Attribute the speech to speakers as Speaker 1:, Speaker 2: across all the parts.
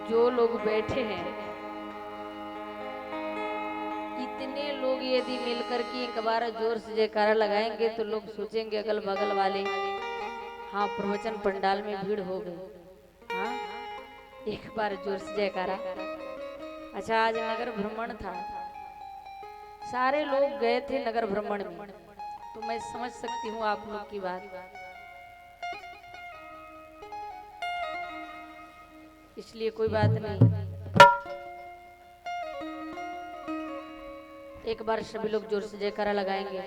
Speaker 1: जो लोग बैठे हैं, इतने लोग यदि मिलकर के एक बार जोर से जयकारा लगाएंगे तो लोग सोचेंगे अगल बगल वाले, हाँ प्रवचन पंडाल में भीड़ हो गई। हाँ, एक बार जोर से जयकारा। अच्छा, आज नगर भ्रमण था, सारे लोग गए थे नगर भ्रमण में, तो मैं समझ सकती हूँ आप लोग की बात, इसलिए कोई बात नहीं। एक बार सभी लोग जोर से जयकारा लगाएंगे।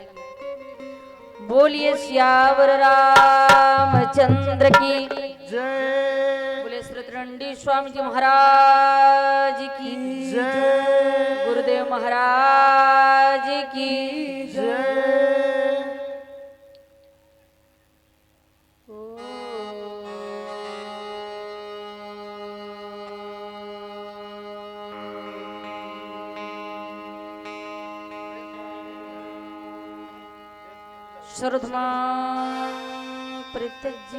Speaker 1: बोलिए सियावर रामचंद्र की
Speaker 2: जय।
Speaker 1: बोले श्रीतरंडी स्वामी जी महाराज की
Speaker 2: जय।
Speaker 1: गुरुदेव महाराज की
Speaker 2: जय।
Speaker 1: सर्वधर्मान् परित्यज्य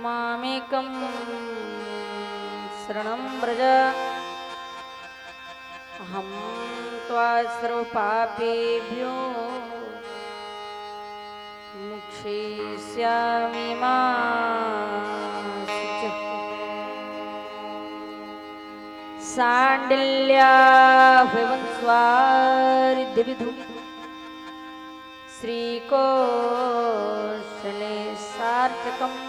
Speaker 1: मामेकं शरणं व्रज अहं त्वा सर्वपापेभ्यो मुक्षयिष्यामि मा शुचः। सांडिल्याभिवंस्वारिद्धिविधु श्रीकोशले सार्थकम्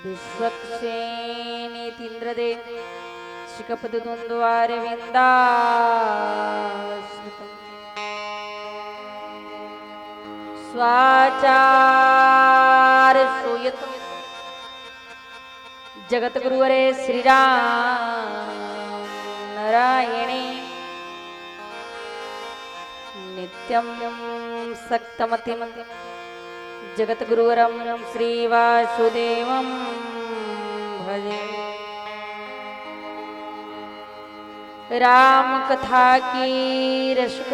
Speaker 1: विश्वक्षेणीतीन्द्रदे शिखपदद्वन्द्वारविन्दाश्रितम् स्वाचारसूयत् जगद्गुरुवरे श्रीराम नारायणे नित्यं सक्तमतिं जगद्गुरुवरं श्रीवासुदेवं भजे। राम कथा की रसिक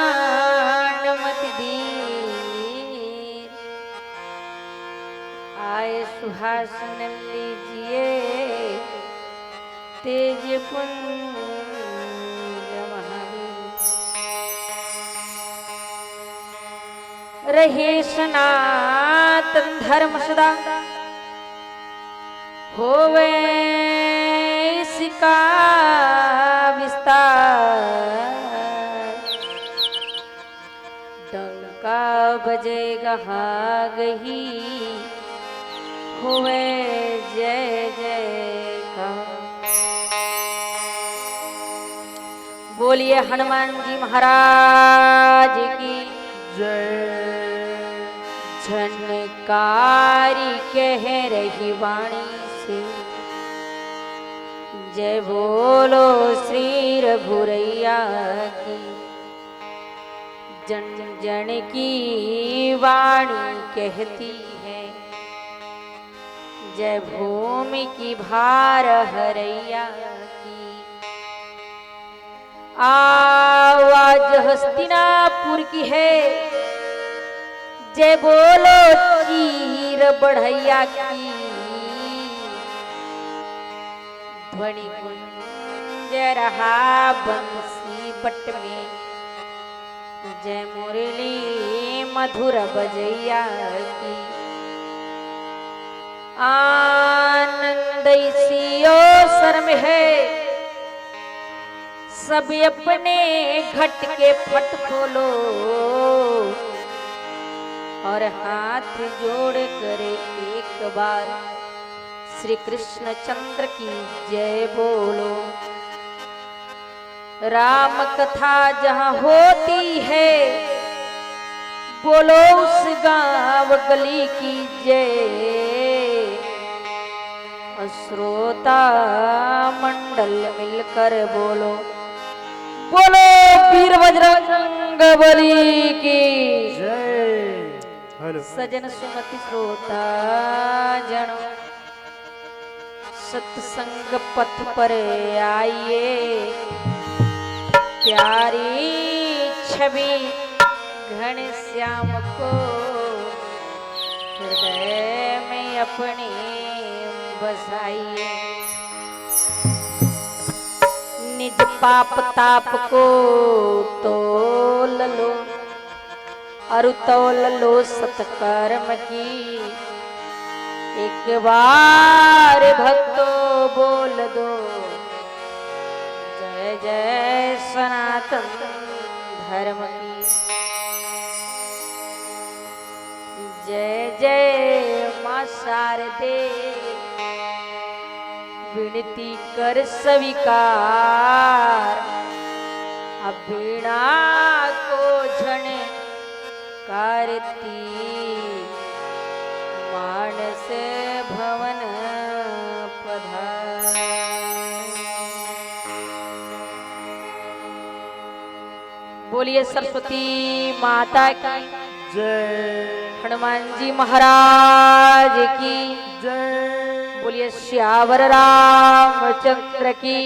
Speaker 1: हनुमान मति दीन आए सुहासन लीजिए तेज पुंज महावीर। रहे सनातन धर्म सदा होवे इसका विस्तार। डंका बजेगा गही होवे जय जयकार। बोलिए हनुमान जी महाराज की
Speaker 2: जय।
Speaker 1: झनकारी कह रही वाणी से जय बोलो श्री रघुरैया की। जन जन की वाणी कहती है जय भूमि की भार हरैया की। आवाज हस्तिनापुर की है जय बोलो चीर बढ़ैया की। ध्वनि कुंज रहा बंसी बट में जय मुरली मधुर बजैया की। आनंद इसियो सर में है सब अपने घट के फट खोलो और हाथ जोड़ करे एक बार श्री कृष्ण चंद्र की जय बोलो। राम कथा जहाँ होती है बोलो उस गांव गली की जय। श्रोता मंडल मिलकर बोलो बोलो वीर बजरंग बली की
Speaker 2: जय। हेलो
Speaker 1: सजन सुमति श्रोता जनो सत्संग पथ पर आइए प्यारी छवि घन श्याम को हृदय में अपने बसाइए। निज पाप ताप को तोल लो और तोल लो सत्कर्म की। एक बार भक्तो बोल दो जय जय सनातन धर्म की। जय जय मां शारदे विनती कर स्वीकार। अब वीणा को झण कारती मानस भवन पधार। बोलिए सरस्वती माता की
Speaker 2: जय।
Speaker 1: हनुमान जी महाराज की
Speaker 2: जय।
Speaker 1: बोलिए श्यावर रामचंद्र की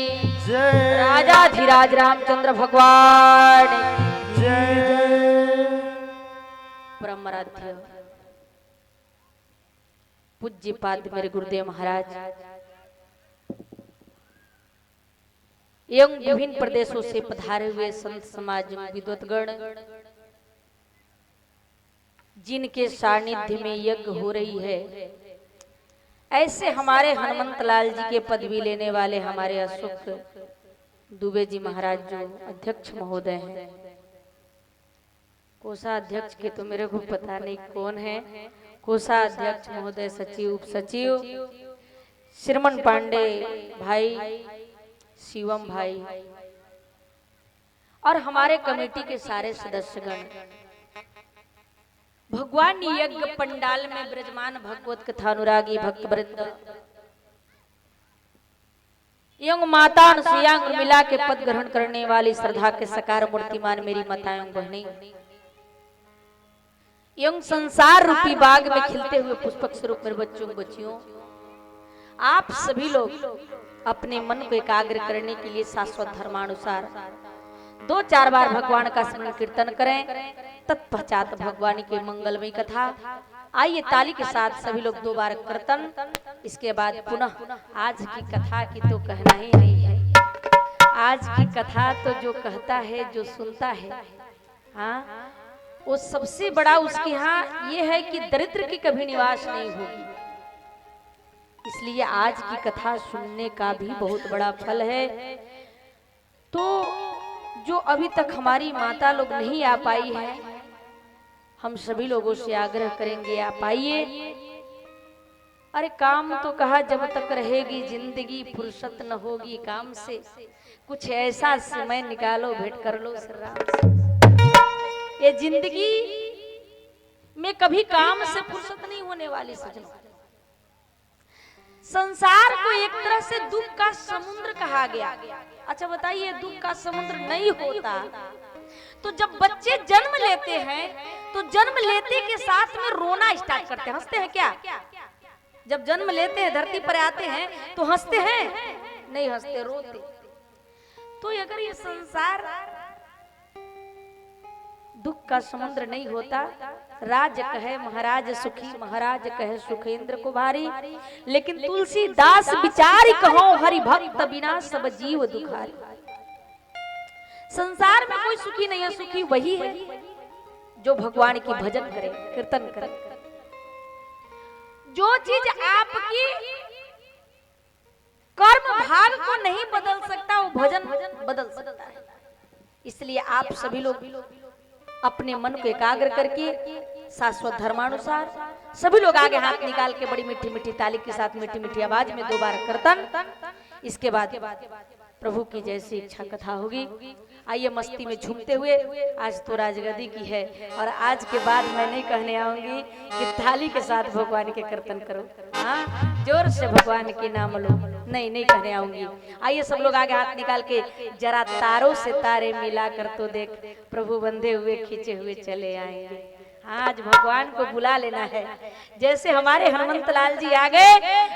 Speaker 2: जय।
Speaker 1: राजाधिराज रामचंद्र भगवान की
Speaker 2: जय।
Speaker 1: परमाराध्य पूज्य पाद मेरे गुरुदेव महाराज एवं विभिन्न प्रदेशों से पधारे हुए संत समाज विद्वतगण, जिनके सानिध्य में यज्ञ हो रही है, ऐसे हमारे हनुमंत लाल जी के पदवी लेने वाले हमारे अशोक दुबे जी महाराज जो अध्यक्ष महोदय हैं। कोषाध्यक्ष के तो मेरे को पता नहीं कौन है। कोषाध्यक्ष महोदय, सचिव, उप सचिव श्रीमन पांडे भाई, शिवम भाई और हमारे कमेटी के सारे सदस्यगण, भगवान यज्ञ पंडाल में विराजमान भगवत कथा अनुरागी भक्त वृंद एवं माता अनुसुईया उर्मिला के पद ग्रहण करने वाली श्रद्धा के सकार मूर्तिमान मेरी माताएं बहनें एवं संसार रूपी बाग में खिलते हुए पुष्पक स्वरूप मेरे बच्चों बच्चियों, आप सभी लोग अपने मन को एकाग्र करने के लिए शाश्वत धर्मानुसार 2-4 बार भगवान का स्मरण कीर्तन करें। तत्पश्चात भगवान की मंगलमयी कथा। आइए ताली के साथ सभी लोग 2 बार कीर्तन, इसके बाद पुनः आज की कथा की तो कहना ही नहीं है। आज की कथा तो जो कहता है, जो सुनता है, हाँ, वो सबसे बड़ा उसके यहाँ ये है कि दरिद्र की कभी निवास नहीं होगी। इसलिए आज की कथा सुनने का भी बहुत बड़ा फल है। तो जो अभी तक हमारी माता लोग नहीं आ पाई है, हम सभी लोगों से आग्रह करेंगे आप आइए। अरे काम तो कहा जब तक रहेगी जिंदगी फुर्सत न होगी काम से, कुछ ऐसा समय निकालो, भेंट कर लो श्री राम से। ये जिंदगी में कभी काम से फुर्सत नहीं होने वाली सजनों। संसार को एक तरह से दुख का समुद्र कहा गया। अच्छा बताइए, दुख का समुद्र नहीं होता तो जब बच्चे जन्म लेते हैं तो जन्म लेते के साथ में रोना स्टार्ट करते हैं। हंसते हैं क्या? जब जन्म लेते हैं, धरती पर आते हैं तो हंसते हैं? नहीं हंसते, रोते। तो अगर ये संसार दुख का समुद्र नहीं होता, राज कहे महाराज सुखी, महाराज कहे सुखेंद्र को भारी, लेकिन तुलसीदास विचारी कहो हरि भक्त बिना सब जीव दुखारी। संसार में कोई सुखी नहीं है, सुखी वही है जो भगवान की भजन करे, कीर्तन करे। जो चीज आपकी कर्म भाग को नहीं बदल सकता, वो भजन बदल सकता है। इसलिए आप सभी लोग अपने मन को एकाग्र करके शाश्वत धर्मानुसार सभी लोग आगे हाथ निकाल के बड़ी मीठी मीठी ताली के साथ मीठी मीठी आवाज में 2 बार कीर्तन, इसके बाद प्रभु की जैसी इच्छा कथा होगी। आइए मस्ती में झूमते हुए, आज तो राजगद्दी की है और आज के बाद मैं नहीं कहने आऊंगी कि थाली के साथ भगवान के कीर्तन करो, हाँ जोर से भगवान के नाम लो, नहीं कहने आऊंगी। आइए सब लोग आगे हाथ निकाल के जरा तारों से तारे मिला कर तो देख, प्रभु बंधे हुए खींचे हुए चले आएंगे। आज भगवान को बुला लेना है। जैसे हमारे हनुमंत लाल जी आ गए,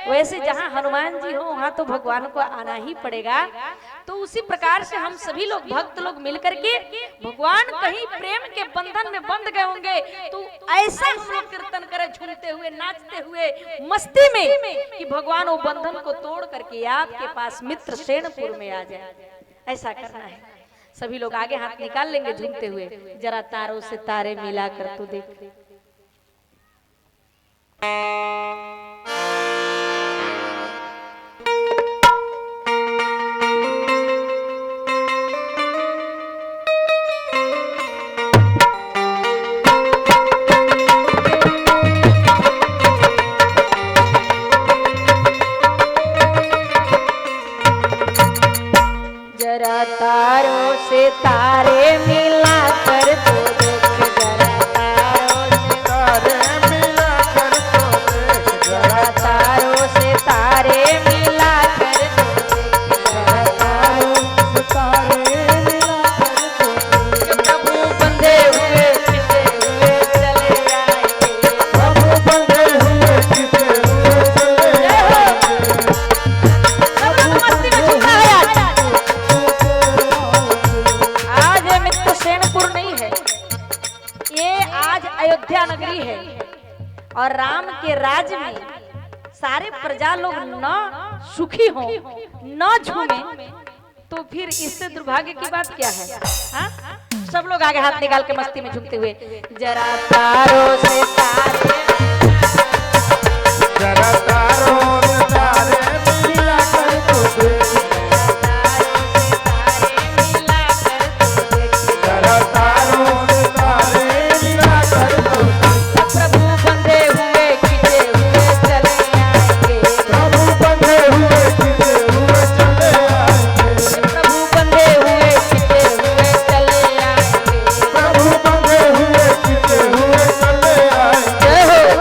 Speaker 1: वैसे जहाँ हनुमान जी हो वहाँ तो भगवान को आना ही पड़ेगा। तो उसी प्रकार से हम सभी लोग भक्त लोग मिलकर के भगवान कहीं प्रेम के बंधन में बंध गए होंगे, तो ऐसा हम लोग कीर्तन करें, झूमते हुए, नाचते हुए, मस्ती में, कि भगवान वो बंधन को तोड़ करके आपके पास मित्र सेनपुर में आ जाए। ऐसा करना है। सभी लोग आगे हाथ निकाल लेंगे झूमते हुए, जरा तारों से तारे मिला कर तू देख। जरा तारों से तारे मिला कर तो देख, जरा तारों से तारे मिला कर जरा तारों से तारे मिला कर प्रभु बंधे हुए खिंचे हुए चले आएंगे, प्रभु बंधे हुए खिंचे हुए चले आएंगे। प्रभु मस्ती में झूमना है। आज ये मित्र सेनपुर नहीं है, ये आज अयोध्या नगरी है, और राम के राज्य में सारे प्रजा लोग न सुखी हो, न झूमे, तो फिर इससे दुर्भाग्य की बात क्या है? हा? सब लोग आगे हाथ निकाल के मस्ती में झूमते हुए, जरा तारों से तारे,
Speaker 2: जरा तारों से तारे मिला कर तो देख, जरा तारों से तारे मिला कर तो देख।
Speaker 1: प्रभु बंधे हुए खिंचे हुए चले आएंगे,
Speaker 2: प्रभु बंधे हुए खिंचे हुए चले आएंगे,
Speaker 1: प्रभु बंधे हुए खिंचे हुए चले आएंगे।
Speaker 2: प्रभु बंधे हुए खिंचे हुए चले आएंगे।
Speaker 1: जय हो।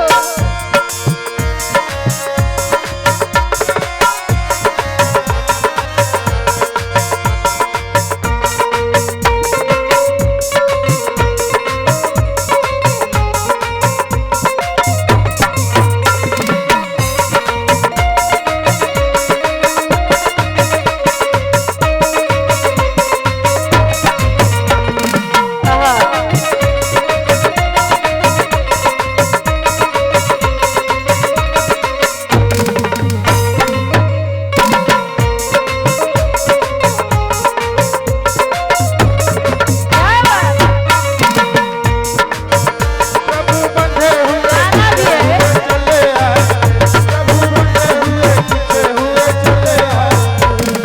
Speaker 2: प्रभु बंधे हुए
Speaker 1: गाना भी है।
Speaker 2: चले आएंगे, प्रभु बंधे हुए खिंचे हुए चले आएंगे।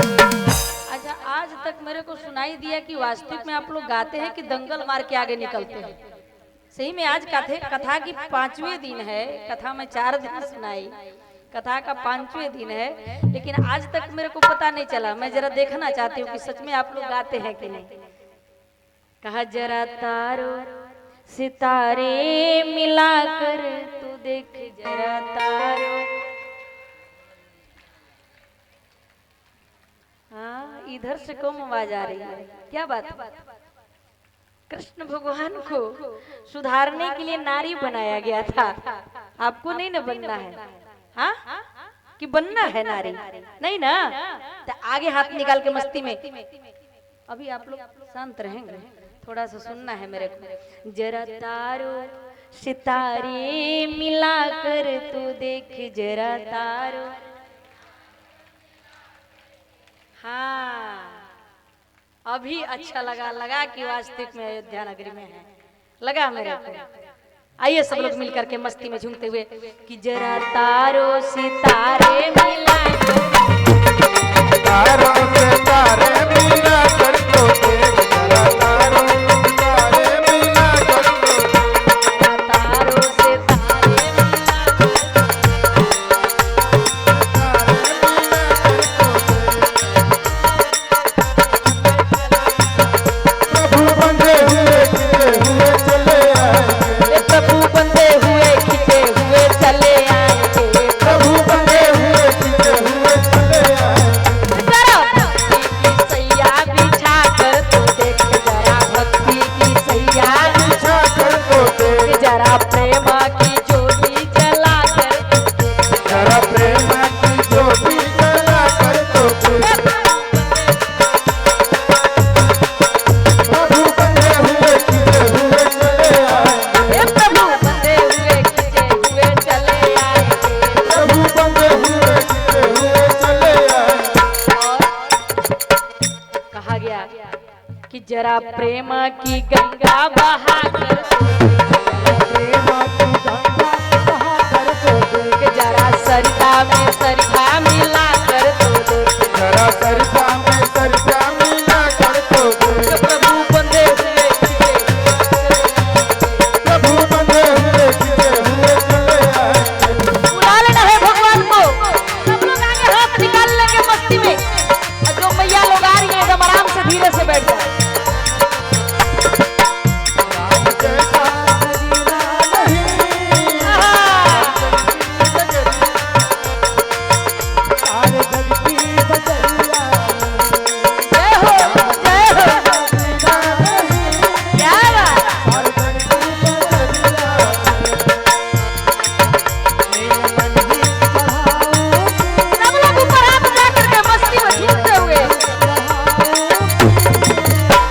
Speaker 1: अच्छा, आज तक मेरे को सुनाई दिया कि वास्तविक में आप लोग गाते हैं कि दंगल मार के आगे निकलते हैं? सही में आज कथा की 5वें दिन है, कथा में 4 दिन सुनाई, कथा का 5वें दिन है, लेकिन आज तक मेरे को पता नहीं चला। मैं जरा देखना चाहती हूँ कि सच में आप लोग गाते हैं कि नहीं। कहा जरा तारों सितारे मिला कर तू देख, जरा तारों। हाँ, इधर से कम आवाज आ रही है, क्या बात है? कृष्ण भगवान को सुधारने के लिए नारी बनाया गया था, आपको नहीं ना बनना है? हाँ, कि बनना है नारी? नहीं ना? तो आगे हाथ निकाल के मस्ती में, अभी आप लोग शांत रहेंगे, थोड़ा सा सुनना है मेरे को। जरा तारों सितारे मिला कर तू देख, जरा तारों। हाँ, अभी अच्छा लगा कि वास्तविक में अयोध्या नगरी में है, लगा मेरे को। आइए सब लोग मिलकर के मस्ती में झूमते हुए कि जरा तारों सितारे मिला कर,
Speaker 2: तारों से तारे मिला कर तो देख, जरा तारों से तारे मिला कर तो देख,
Speaker 1: तारों से तारे मिला
Speaker 2: प्रभु बंधे हुए खिंचे हुए चले आएंगे,
Speaker 1: प्रभु बंधे हुए खिंचे हुए चले आएंगे,
Speaker 2: प्रभु बंधे हुए खिंचे हुए चले आएंगे।
Speaker 1: जरा प्रेम की गंगा बहा कर जरा सरिता में सरिता मिला कर दो
Speaker 2: जरा सरिता में सरिता मिला कर तो दे
Speaker 1: प्रभु बंदे हुए
Speaker 2: प्रभु बंधे हुए खिले हुए चले आए
Speaker 1: बुला लेना है भगवान को। सब लोग आगे हाथ निकाल लेंगे मस्ती में और जो मैया लोग आ रही है एकदम आराम से धीरे से बैठ जाए।
Speaker 2: राम जैसा जीना नहीं सारे जग की बदलिया
Speaker 1: जय हो जय हो
Speaker 2: जीना नहीं
Speaker 1: क्या बात।
Speaker 2: सारे जग की बदलिया मेरे मन ही बढ़ाओ
Speaker 1: सब लोग ऊपर हाथ उठा करके मस्ती में झूमते हुए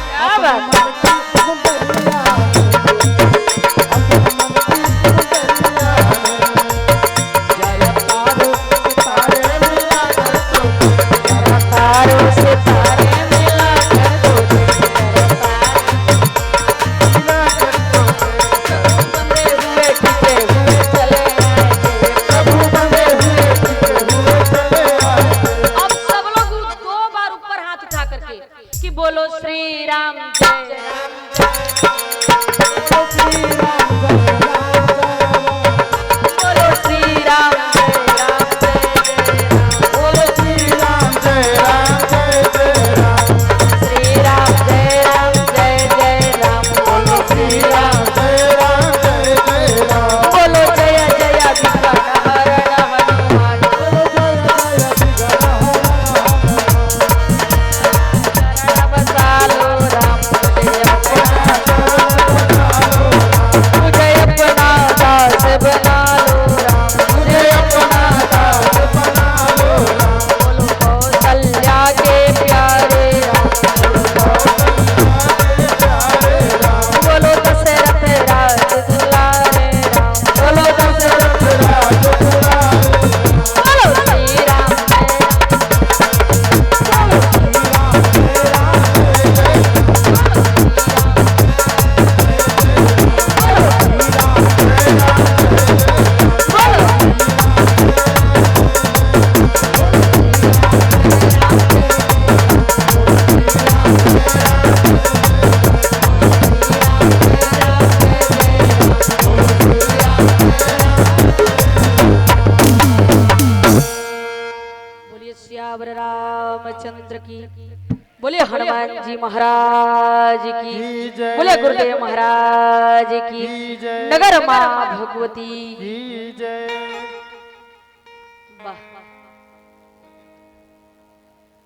Speaker 1: क्या बात। तारों से तारे मिला कर दो बंधे हुए खींचे हुए चले आए। अब सब लोग 2 बार ऊपर हाथ उठा करके कि बोलो श्री राम जय बोलो श्री राम बोलो श्री राम जय राम जय जय राम बोलो श्री राम बोलो जय जय विघ्न हरण हनुमान शरण बसालो राम मुझे अपना दास बना लो राम बोलो कौशल्या के प्यारे राम बोलो दशरथ राज दुलारे राम बोलो दशरथ बोलो श्री राम बोलिए श्यावर रामचंद्र की बोलिए हनुमान जी महाराज की
Speaker 2: की जय।
Speaker 1: बोलिए गुरुदेव महाराज की
Speaker 2: की जय।
Speaker 1: नगर माँ भगवती
Speaker 2: की जय
Speaker 1: वाह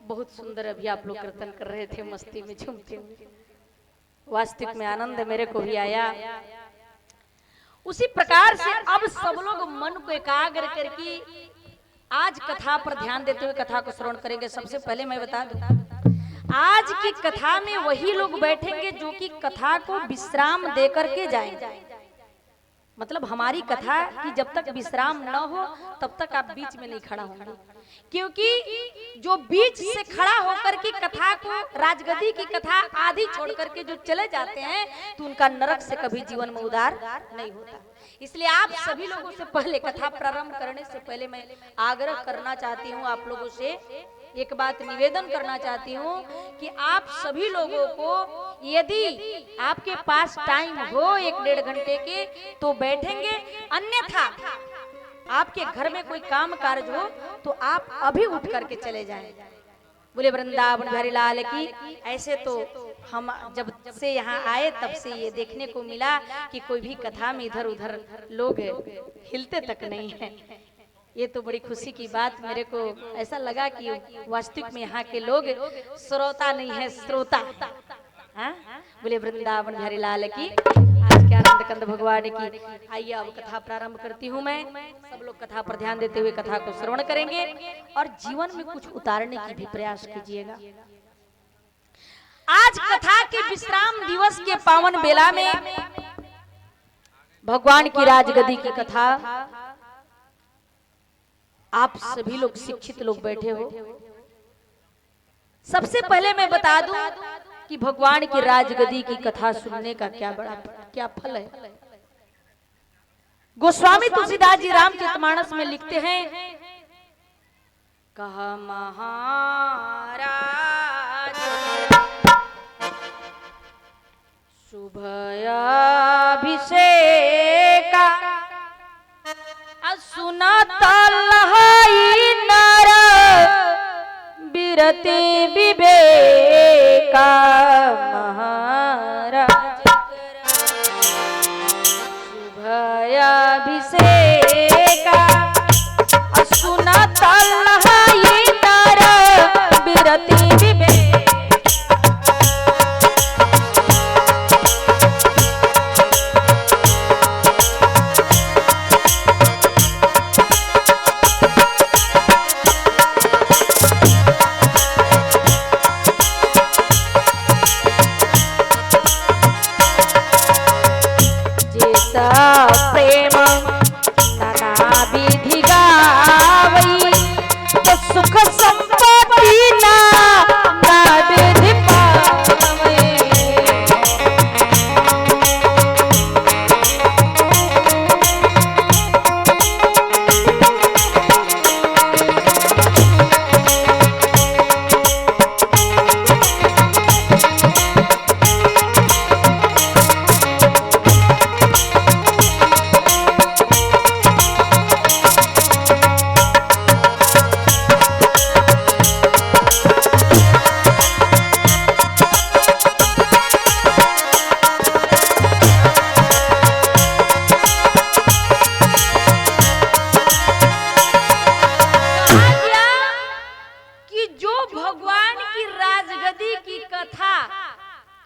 Speaker 1: बहुत सुंदर अभी आप लोग कीर्तन कर रहे थे मस्ती में झूमते हुए वास्तविक में आनंद मेरे को भी आया। उसी प्रकार से अब सब लोग मन को एकाग्र करके आज कथा पर ध्यान देते हुए कथा को श्रवण करेंगे। सबसे पहले मैं बता दूं आज की कथा में वही लोग बैठेंगे जो कि कथा को विश्राम दे करके जाएंगे। मतलब हमारी कथा की जब तक विश्राम न हो तब तक आप बीच में नहीं खड़ा होंगे, क्योंकि जो बीच से खड़ा होकर के कथा को राजगद्दी की कथा आधी छोड़ करके जो चले जाते हैं तो उनका नरक से कभी जीवन में उद्धार नहीं होता। इसलिए आप सभी लोगों से पहले कथा प्रारंभ करने से पहले मैं आग्रह करना चाहती हूँ, आप लोगों से एक बात निवेदन करना चाहती हूँ कि आप सभी लोगों को यदि आपके पास टाइम हो 1-1.5 घंटे के तो बैठेंगे, अन्यथा आपके घर में कोई काम कार्य हो तो आप अभी उठ करके चले जाएं। बोले वृंदावन बिहारी लाल की। ऐसे तो हम जब से यहाँ आए तब से ये देखने को मिला कि कोई भी कथा में इधर उधर लोग हिलते तक नहीं है। ये तो बड़ी खुशी की बात, मेरे को ऐसा लगा कि वास्तविक में यहाँ के लोग श्रोता नहीं है श्रोता। हाँ? बोले वृंदावन बिहारी लाल की। आज के आनंद कंद भगवान की। आइए अब कथा प्रारंभ करती हूँ मैं। सब लोग कथा पर ध्यान देते हुए कथा को श्रवण करेंगे और जीवन में कुछ उतारने की भी प्रयास कीजिएगा। आज कथा के विश्राम दिवस के पावन बेला में भगवान की राजगद्दी की कथा आप सभी लोग शिक्षित लोग बैठे हो। सबसे पहले मैं बता दूं कि भगवान की राजगद्दी की कथा सुनने का क्या फल है। गोस्वामी तुलसीदास जी रामचरितमानस में लिखते हैं, कहा महाराज शुभयाभिषेका सुनत लहाई नर बिरति विवेका। महाराज शुभयाभिषेका सुनत लहाई नर बिरति विवेका। प्रेम नाना विधि गावई तो सुख संपत्ति ना विधि पावई।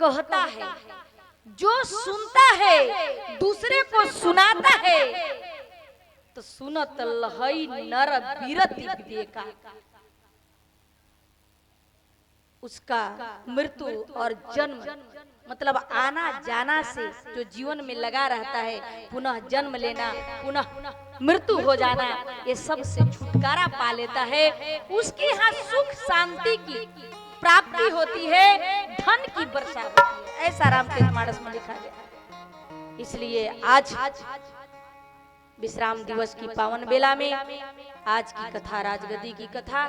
Speaker 1: कहता है, जो सुनता है दूसरे को सुनाता है तो सुनत लहई नर बिरति विवेका। उसका मृत्यु और जन्म मतलब आना जाना से जो जीवन में लगा रहता है, पुनः जन्म लेना, पुनः मृत्यु हो जाना, ये सब से छुटकारा पा लेता है। उसके यहाँ सुख शांति की प्राप्ति होती है, धन की वर्षा होती है। ऐसा रामचरितमानस में लिखा गया। इसलिए आज विश्राम दिवस की पावन बेला में आज की कथा, राजगद्दी की कथा,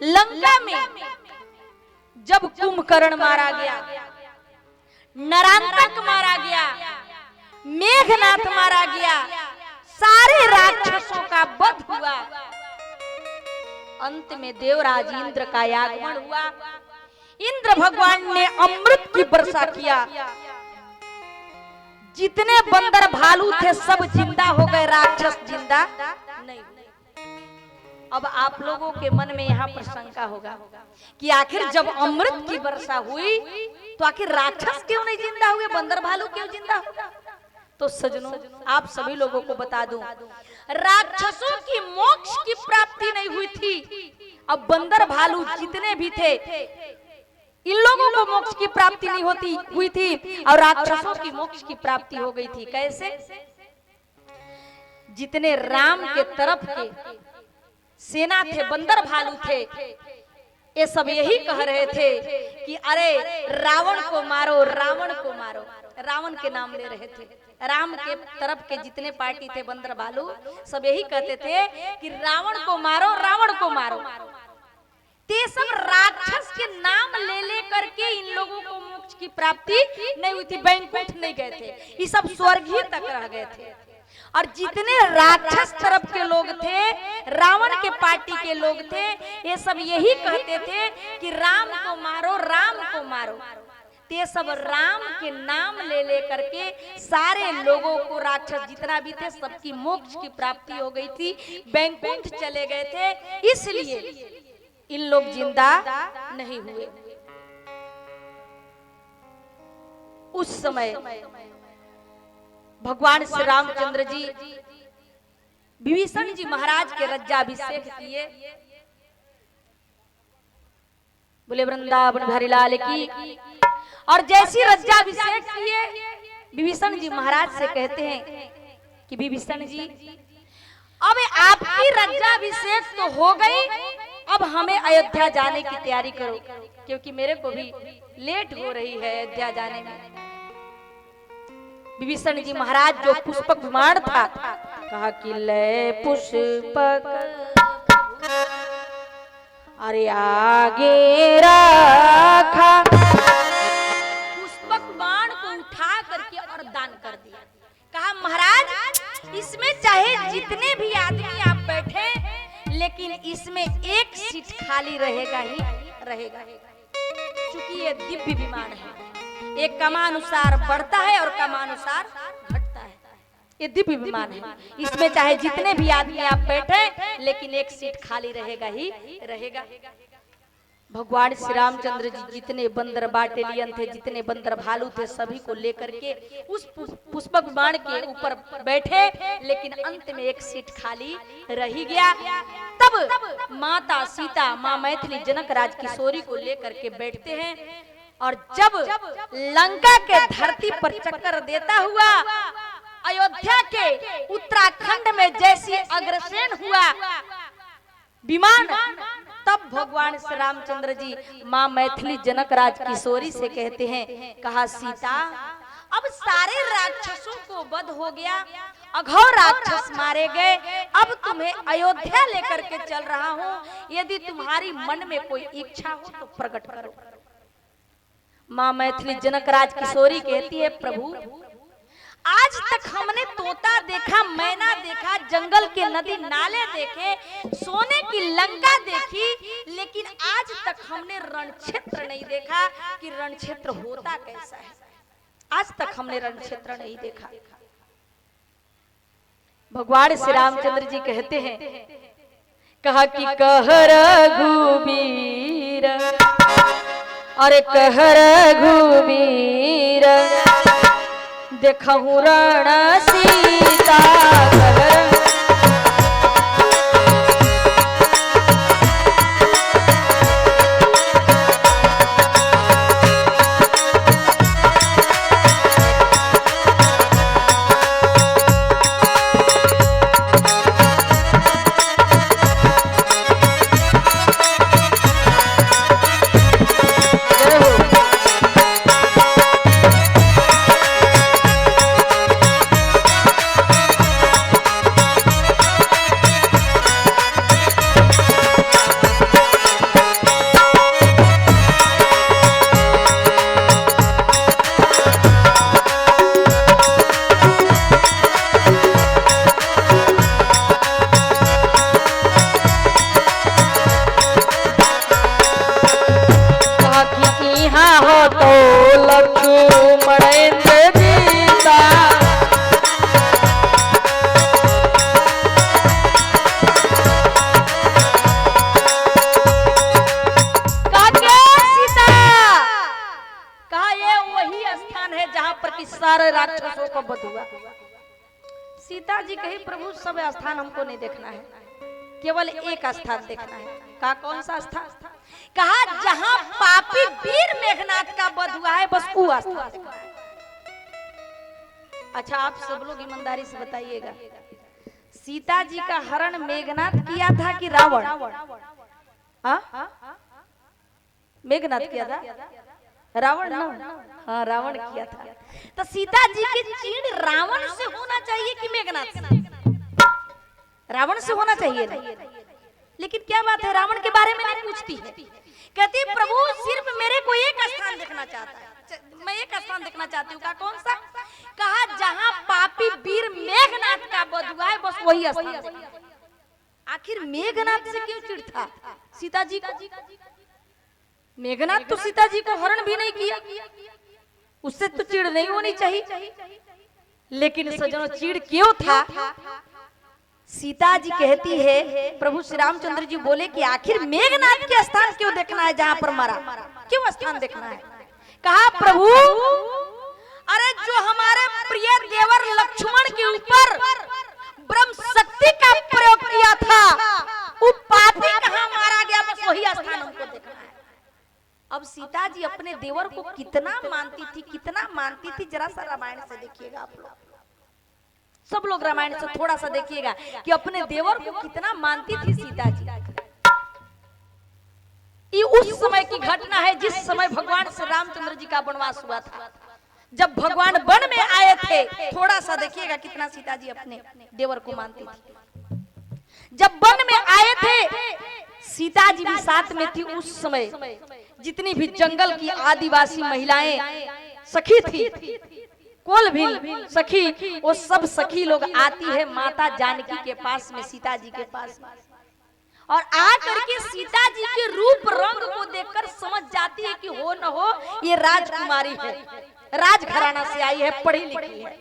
Speaker 1: लंका में जब कुंभकर्ण मारा गया, नरांतक मारा गया, मेघनाथ मारा गया, सारे राक्षसों का वध हुआ, अंत में देवराज इंद्र का आगमन हुआ। इंद्र भगवान ने अमृत की वर्षा किया, जितने बंदर भालू थे सब जिंदा हो गए, राक्षस जिंदा नहीं। अब आप लोगों के मन में यहाँ पर शंका होगा कि आखिर जब अमृत की वर्षा हुई तो आखिर राक्षस क्यों नहीं जिंदा हुए, बंदर भालू क्यों जिंदा हुआ? तो सजनों, आप सभी लोगों को बता दूं, राक्षसों की मोक्ष की प्राप्ति नहीं हुई थी। अब बंदर भालू जितने भी थे, इन लोगों को मोक्ष की प्राप्ति नहीं हुई थी और राक्षसों की मोक्ष की प्राप्ति हो गई थी। कैसे? जितने राम के तरफ के सेना थे, बंदर भालू थे, ये सब यही कह रहे थे कि अरे रावण को मारो, रावण को मारो, रावण के नाम ले रहे थे। राम के तरफ के जितने पार्टी थे बंदर भालू सब यही कहते थे कि रावण को मारो, रावण को मारो। ते सब राक्षस के नाम ले ले करके इन लोगों को मोक्ष की प्राप्ति नहीं हुई थी, वैकुंठ नहीं गए थे, ये सब स्वर्ग ही तक रह गए थे। और जितने राक्षस तरफ के लोग थे, रावण के पार्टी के लोग थे, ये सब यही कहते थे कि राम को मारो, राम को मारो। ते सब राम के नाम ले ले करके सारे लोगों को, राक्षस जितना भी थे, सबकी मोक्ष की प्राप्ति हो गई थी, वैकुंठ चले गए थे, इसलिए इन लोग जिंदा नहीं हुए। उस समय भगवान श्री रामचंद्र जी विभीषण जी महाराज के रज्जाभिषेक किए। बोले वृंदावन बिहारी लाल की। और जैसी रज्जाभिषेक किए, विभीषण जी महाराज से कहते हैं कि विभीषण जी, अब आपकी रज्जाभिषेक तो हो गई, अब हमें अयोध्या जाने की तैयारी करो, क्योंकि मेरे को भी लेट हो रही है अयोध्या जाने में। विभीषण जी महाराज जो पुष्पक विमान था, कहा कि ले पुष्पक अरे आगे रखा, पुष्पक बाण को उठा करके और दान कर दिया। कहा महाराज इसमें चाहे जितने भी आदमी आप बैठे, लेकिन इसमें एक सीट खाली रहेगा ही रहेगा, क्योंकि ये दिव्य विमान है, एक क्रमानुसार बढ़ता है और क्रमानुसार घटता है। ये दिव्य विमान है, इसमें चाहे जितने भी आदमी आप बैठे, लेकिन एक सीट खाली रहेगा ही रहेगा। भगवान श्री रामचंद्र जी जितने बंदर बाटेलियन थे, जितने बंदर भालू थे, सभी को लेकर के उस पुष्पक विमान के ऊपर बैठे, लेकिन अंत में एक सीट खाली रह गया। तब माता सीता, माँ मैथिली जनक राज किशोरी को लेकर के बैठते हैं, और जब लंका के धरती पर चक्कर देता हुआ अयोध्या के उत्तराखंड में जैसी अग्रसर हुआ विमान, तब भगवान श्री रामचंद्र जी माँ मैथिली जनक राज किशोरी से कहते हैं, कहा सीता अब सारे राक्षसों को वध हो गया, अघोर राक्षस मारे गए, अब तुम्हें अयोध्या लेकर के चल रहा हूँ, यदि तुम्हारी मन में कोई इच्छा हो तो प्रकट करो। माँ मैथिली जनक राज किशोरी कहती है, प्रभु आज तक हमने तोता देखा, मैना देखा, जंगल के नदी नाले देखे, सोने की लंका देखी, लेकिन आज तक हमने रण क्षेत्र नहीं देखा कि रण क्षेत्र होता कैसा है। आज तक हमने रण क्षेत्र नहीं देखा। भगवान श्री रामचंद्र जी कहते हैं, कहा कि कह रघुबीर, अरे कह रघुबीर देखहु रण सीता कह राक्षसों को वध हुआ। सीता जी कही, प्रभु सब स्थान हमको नहीं देखना है, केवल एक स्थान देखना है। कहा कौन सा स्थान? कहा जहां पापी वीर मेघनाथ का वध हुआ है, बस वो स्थान। अच्छा आप सब लोग ईमानदारी से बताइएगा, सीता जी का हरण मेघनाथ किया था कि रावण? मेघनाथ किया था, रावण ना? हाँ रावण किया था। तो सीता जी की चीड़ रावण से होना चाहिए कि मेघनाथ से? रावण से होना चाहिए ना। लेकिन क्या बात है, रावण के बारे में नहीं पूछती है, कहती प्रभु सिर्फ मेरे को एक स्थान देखना चाहता है, मैं एक स्थान देखना चाहती हूँ। कहा कौन सा? कहा जहाँ पापी वीर मेघनाथ का वध हुआ है, बस वही स्थान। आखिर मेघनाथ से क्यों चिढ़ था सीता जी को? मेघनाथ तो सीता जी को हरण भी नहीं किया, उससे तो चिढ़ नहीं होनी चाहिए। लेकिन सजनों चिढ़ क्यों था? सीता जी कहती है, प्रभु श्री रामचंद्र जी बोले कि आखिर मेघनाथ के स्थान क्यों देखना है जहां पर मरा, क्यों स्थान देखना है? कहा प्रभु अरे जो हमारे प्रिय देवर लक्ष्मण के ऊपर ब्रह्म शक्ति का प्रयोग किया था, वो पापी कहां मारा गया, बस वही स्थान हमको देखना है। अब सीता जी अपने देवर को कितना मानती थी, कितना मानती थी, जरा सा रामायण से देखिएगा आप लोग, सब लोग रामायण से थोड़ा सा देखिएगा कि अपने देवर को कितना मानती थी सीता जी। उस समय की घटना है जिस समय भगवान श्री रामचंद्र जी का वनवास हुआ था। जब भगवान वन में आए थे, थोड़ा सा देखिएगा कितना सीता जी अपने देवर को मानती थी। जब वन में आए थे, सीता जी भी साथ में थी। उस समय जितनी भी जंगल की आदिवासी महिलाएं सखी थी, कोल भी सखी, वो सब सखी लोग आती है माता जानकी के पास में, सीता जी के पास में, और आकर के सीता जी के रूप रंग को देखकर समझ जाती है कि हो न हो ये राजकुमारी है, राजघराना से आई है, पढ़ी लिखी है।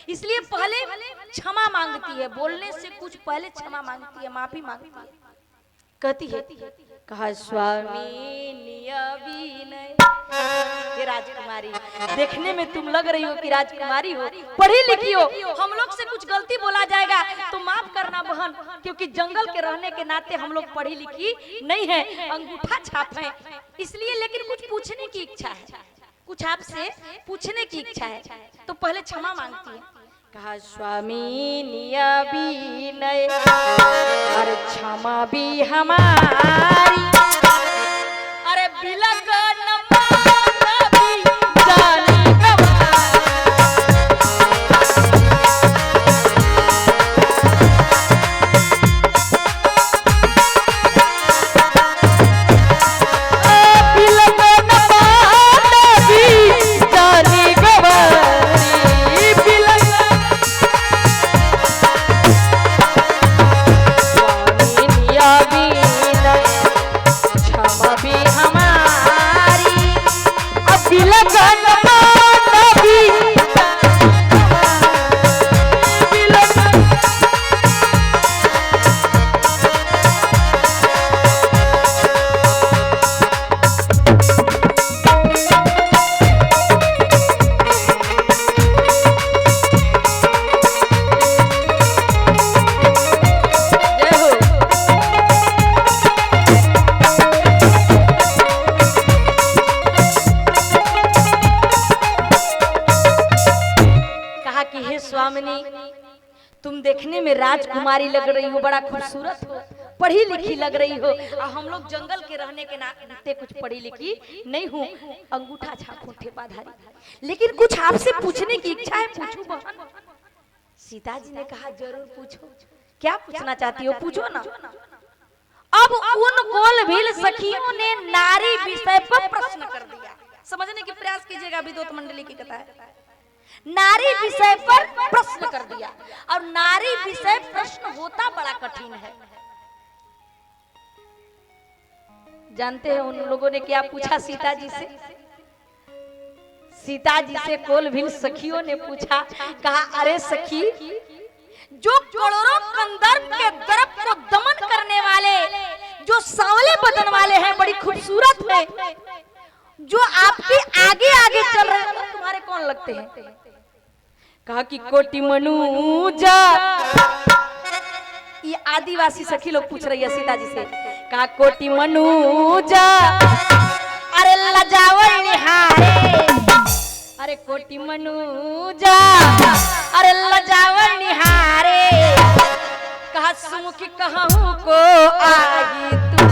Speaker 1: इसलिए पहले क्षमा मांगती है, बोलने से कुछ पहले क्षमा मांगती है, माफी मांगती है। कहती है, कहा स्वामी नियविनय, ये राजकुमारी, देखने में तुम लग रही हो कि राजकुमारी हो, पढ़ी लिखी हो, हम लोग से कुछ गलती बोला जाएगा तो माफ करना बहन, क्योंकि जंगल के रहने के नाते हम लोग पढ़ी लिखी नहीं है, अंगूठा छाप है, इसलिए। लेकिन कुछ पूछने की इच्छा है, कुछ आपसे पूछने की इच्छा है, तो पहले क्षमा मांगती है। कहा स्वामी नियविनय, अरे क्षमा भी हमारी, अरे बिलग तुम देखने में राजकुमारी लग रही हो, बड़ा खूबसूरत हो, पढ़ी लिखी लग रही हो, और हम लोग जंगल के रहने के नाते कुछ पढ़ी लिखी नहीं हूँ, अंगूठा छाप ठेपाधारी, लेकिन कुछ आपसे पूछने की इच्छा है, पूछूं बहन? सीता जी ने कहा जरूर पूछो, क्या पूछना चाहती हो, पूछो ना। अब उन गोलभील सखियों ने नारी विषय पर प्रश्न कर दिया, समझने की प्रयास कीजिएगा, विद्वत मंडली की कथा है। नारी विषय पर प्रश्न कर दिया, और नारी विषय प्रश्न होता बड़ा कठिन है। जानते हैं उन लोगों ने क्या पूछा सीता जी से? सीता जी से कोलभील सखियों ने पूछा, कहा अरे सखी, जो करोड़ों कंदर्प के दर्प को दमन करने वाले, जो सांवले बदन वाले हैं, बड़ी खूबसूरत है, जो आपके आगे आगे चल रहे हैं, तुम्हारे कौन लगते हैं? कहा कि कोटि मनुजा, ये आदिवासी सखी लोग पूछ रही है सीता जी से। कहा कोटि मनुजा, अरे लजावल निहारे, अरे कोटि मनुजा, अरे लजावल निहारे, कहा सुमुखी कहूं को आगी तू।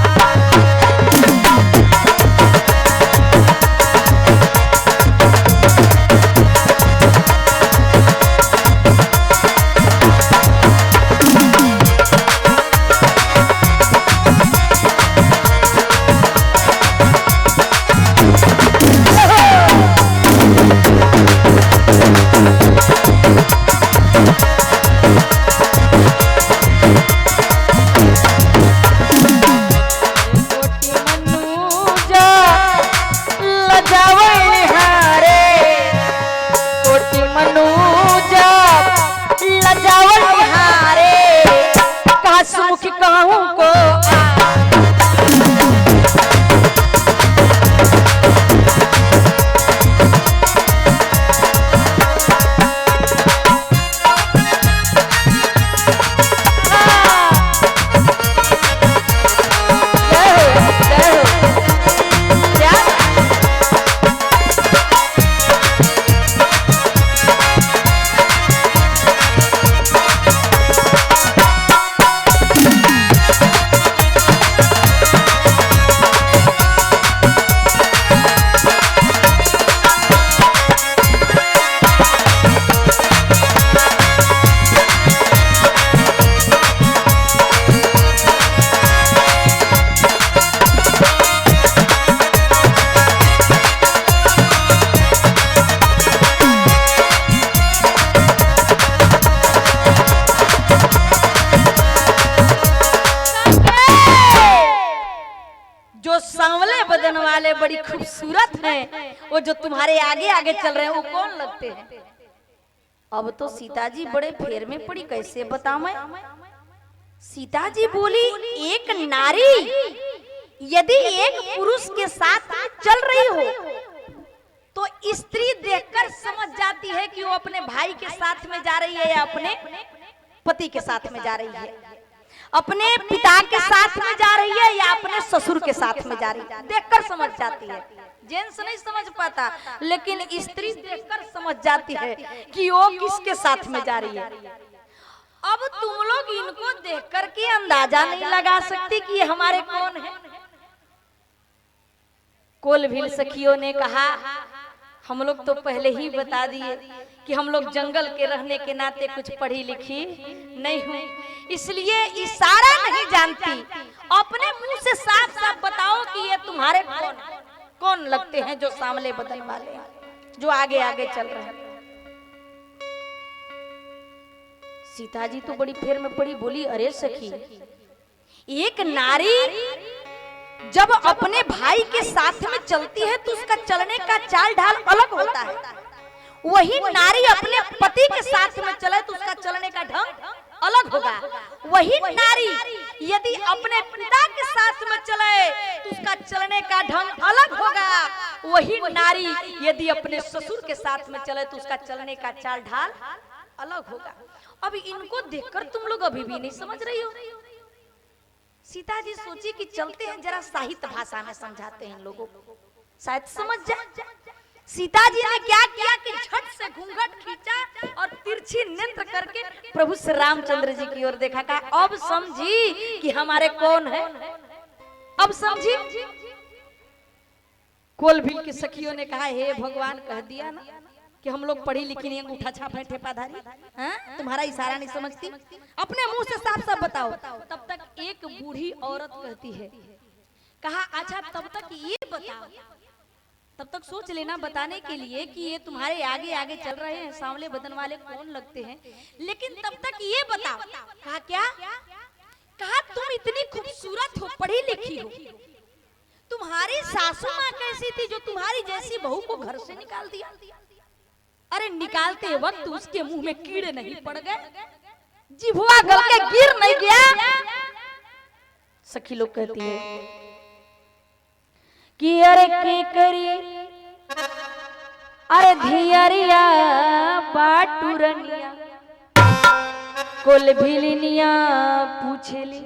Speaker 1: वाले बड़ी खूबसूरत हैं, वो जो तुम्हारे आगे आगे चल रहे हैं वो कौन लगते हैं? अब तो सीता जी बड़े फेर में पड़ी, कैसे बताऊं मैं? सीता जी बोली, एक नारी यदि एक पुरुष के साथ चल रही हो तो स्त्री देखकर समझ जाती है कि वो अपने भाई के साथ में जा रही है या अपने पति के साथ में जा रही है, अपने पिता के साथ में जा रही है या अपने ससुर के साथ में जा रही है, देखकर समझ जाती है। जेंट्स नहीं समझ पाता, लेकिन स्त्री देखकर समझ जाती है कि वो किसके साथ में जा रही है। अब तुम लोग इनको देखकर के अंदाजा नहीं लगा सकती कि ये हमारे कौन है। कोलभील सखियों ने कहा, हम लोग तो पहले ही बता दिए कि हम लोग जंगल के रहने के नाते कुछ पढ़ी लिखी नहीं हूँ, इसलिए इशारा नहीं जानती। अपने मुंह से साफ साफ बताओ कि ये तुम्हारे कौन लगते हैं जो सांवले बदन वाले हैं, जो आगे आगे चल रहे हैं। सीता जी तो बड़ी फेर में पड़ी, बोली, अरे सखी, एक नारी जब अपने भाई के साथ में चलती है तो उसका चलने का चाल ढाल अलग होता है। वही नारी अपने पति के साथ में चले तो उसका चलने का ढंग अलग होगा। वही नारी यदि अपने पिता के साथ में चले तो उसका चलने का ढंग अलग होगा। वही नारी यदि अपने ससुर के साथ में चले तो उसका चलने का चाल ढाल अलग होगा। अब इनको देखकर तुम लोग अभी भी नहीं समझ रही हो। सीता जी सोची कि चलते हैं जरा साहित्य भाषा में समझाते हैं लोगों को, शायद समझ जाए। सीता जी ने क्या किया कि झट से घूंघट खींचा और तिरछी नेत्र करके प्रभु श्री रामचंद्र जी की ओर देखा। कहा, अब समझी कि हमारे कौन है, अब समझी। कोलभील की सखियों ने कहा, हे भगवान, कह दिया ना कि हम लोग पढ़ी लिखी नहीं, अंगूठा छाप है, ठेपाधारी, तुम्हारा इशारा नहीं समझती, अपने मुंह से साफ साफ बताओ। तब तक एक बूढ़ी औरत कहती है, कहा, अच्छा तब तक ये बताओ, तब तक सोच लेना बताने के लिए कि ये तुम्हारे आगे आगे चल रहे हैं सांवले बदन वाले कौन लगते हैं, लेकिन तब तक ये बताओ। कहा, क्या? कहा, तुम इतनी खूबसूरत हो, पढ़ी लिखी हो, तुम्हारी सासू माँ कैसी थी जो तुम्हारी जैसी बहू को घर से निकाल दिया? अरे निकालते वक्त उसके मुंह में कीड़े नहीं पड़ गए, जिभुआ गल के गिर नहीं गया? सखी लोग कहती है कि अरे के करी, अरे धियरिया बाटुरनिया, कोलभीलिनिया पूछेली,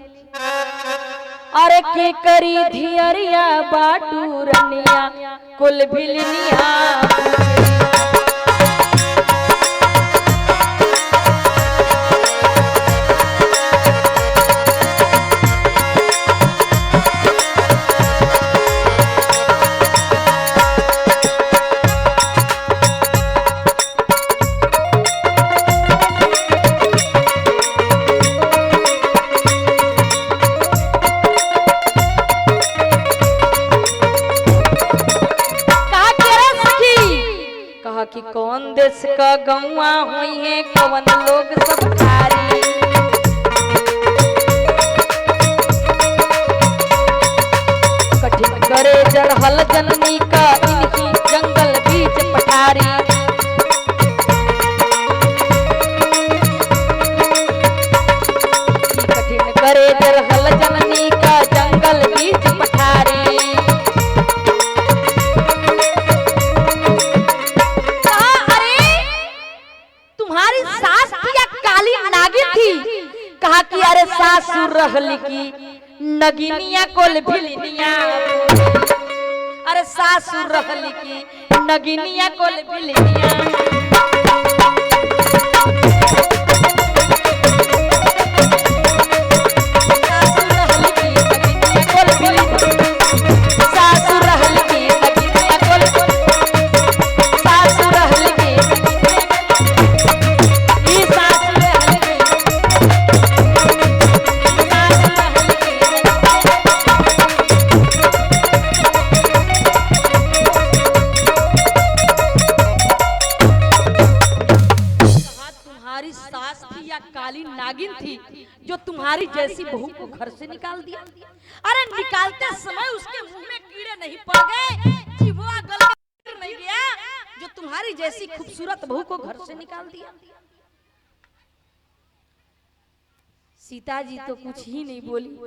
Speaker 1: अरे के करी धियरिया बाटुरनिया, कोलभीलिनिया कि कौन देश का गौवा हुई है, कौन लोग सब ठारी, कठिन करे जड़हल जननी का इनकी जंगल बीच पठारी, कठिन करे जड़हल जननी का जंगल बीच पठारी। कहा कि अरे सासुर रहली की नगिनिया कोलभीलिनिया, अरे सासुर रहली की नगिनिया कोलभीलिनिया, या काली नागिन थी जो तुम्हारी जैसी बहू को घर से निकाल दिया? अरे निकालते समय उसके मुंह में कीड़े नहीं पड़ गए, जीभवा गल में नहीं गया जो तुम्हारी जैसी खूबसूरत बहू को घर से निकाल दिया? सीता जी तो कुछ ही नहीं बोली,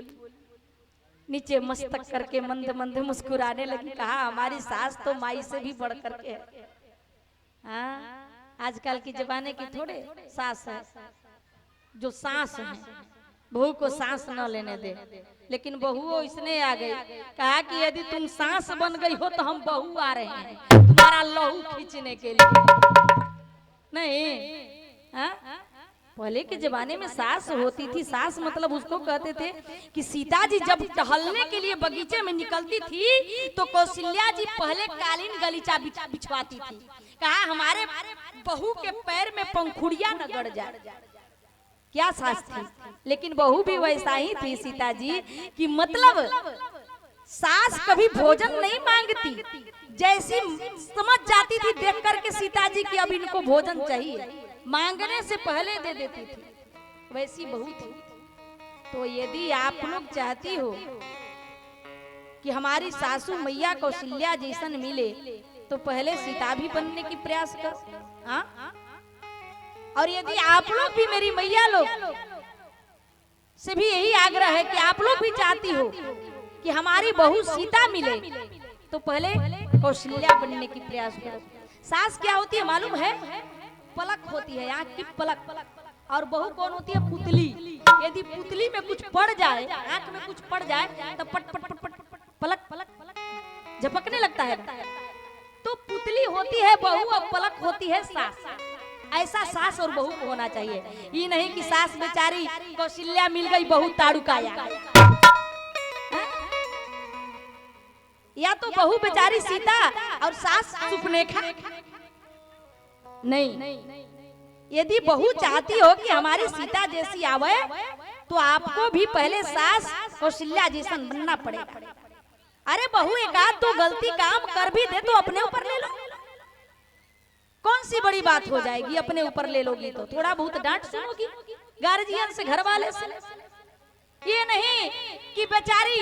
Speaker 1: नीचे मस्तक करके मंद मंद मुस्कुराने लगी। कहा हमारी सास तो माई से भी बढ़ करके है। हाँ, आजकल के जमाने की थोड़े सास है जो सांस है, बहू को सांस न लेने दे, लेकिन बहू इसने आ गई। कहा कि यदि तुम सांस बन गई हो तो हम बहू आ रहे हैं तुम्हारा लहू खींचने के लिए। नहीं, हाँ? पहले के जमाने में सास होती थी, सास मतलब उसको कहते थे कि सीता जी जब टहलने के लिए बगीचे में निकलती थी तो कौशल्या जी पहले कालीन गलीचा बिछवाती थी। कहा हमारे बहू के पैर में पंखुड़िया न गड़ जाए। क्या सास थी, लेकिन बहू भी वैसा ही थी सीता जी कि मतलब सास कभी भोजन नहीं मांगती, जैसी समझ जाती थी देख करके सीता जी की अब इनको भोजन चाहिए, मांगने से पहले दे देती थी, वैसी बहू थी। तो यदि आप लोग चाहती हो कि हमारी सासू मैया कौशल्या जैसन मिले तो पहले सीता भी बनने की प्रयास कर। हाँ? और यदि आप लोग भी मेरी मैया लोग से भी यही आग्रह है कि आप लोग भी चाहती हो कि हमारी बहू सीता मिले तो पहले कौशल्या बनने की प्रयास करो। सास क्या होती है मालूम है? पलक होती है, आंख की पलक। और बहू कौन होती है? पुतली। यदि पुतली में कुछ पड़ जाए, आंख में कुछ पड़ जाए तो पट पट पट पट पलक झपकने लगता है। तो पुतली होती है बहू और पलक होती है सास। ऐसा सास और बहू को होना चाहिए। ये नहीं कि सास बेचारी कौशल्या मिल गई बहू ताड़ुकाया, या तो बहू बेचारी सीता और सास सुपनेखा। नहीं, यदि बहू चाहती हो कि हमारी सीता जैसी आवे तो आपको भी पहले सास कौशल्या जैसन बनना पड़ेगा। अरे बहू एक आध तो गलती काम कर भी दे तो अपने ऊपर ले लो, कौन सी बड़ी बात हो जाएगी? अपने ऊपर ले लोगी तो थोड़ा बहुत डांट सुनोगी गार्जियन से, घर वाले से। ये नहीं कि बेचारी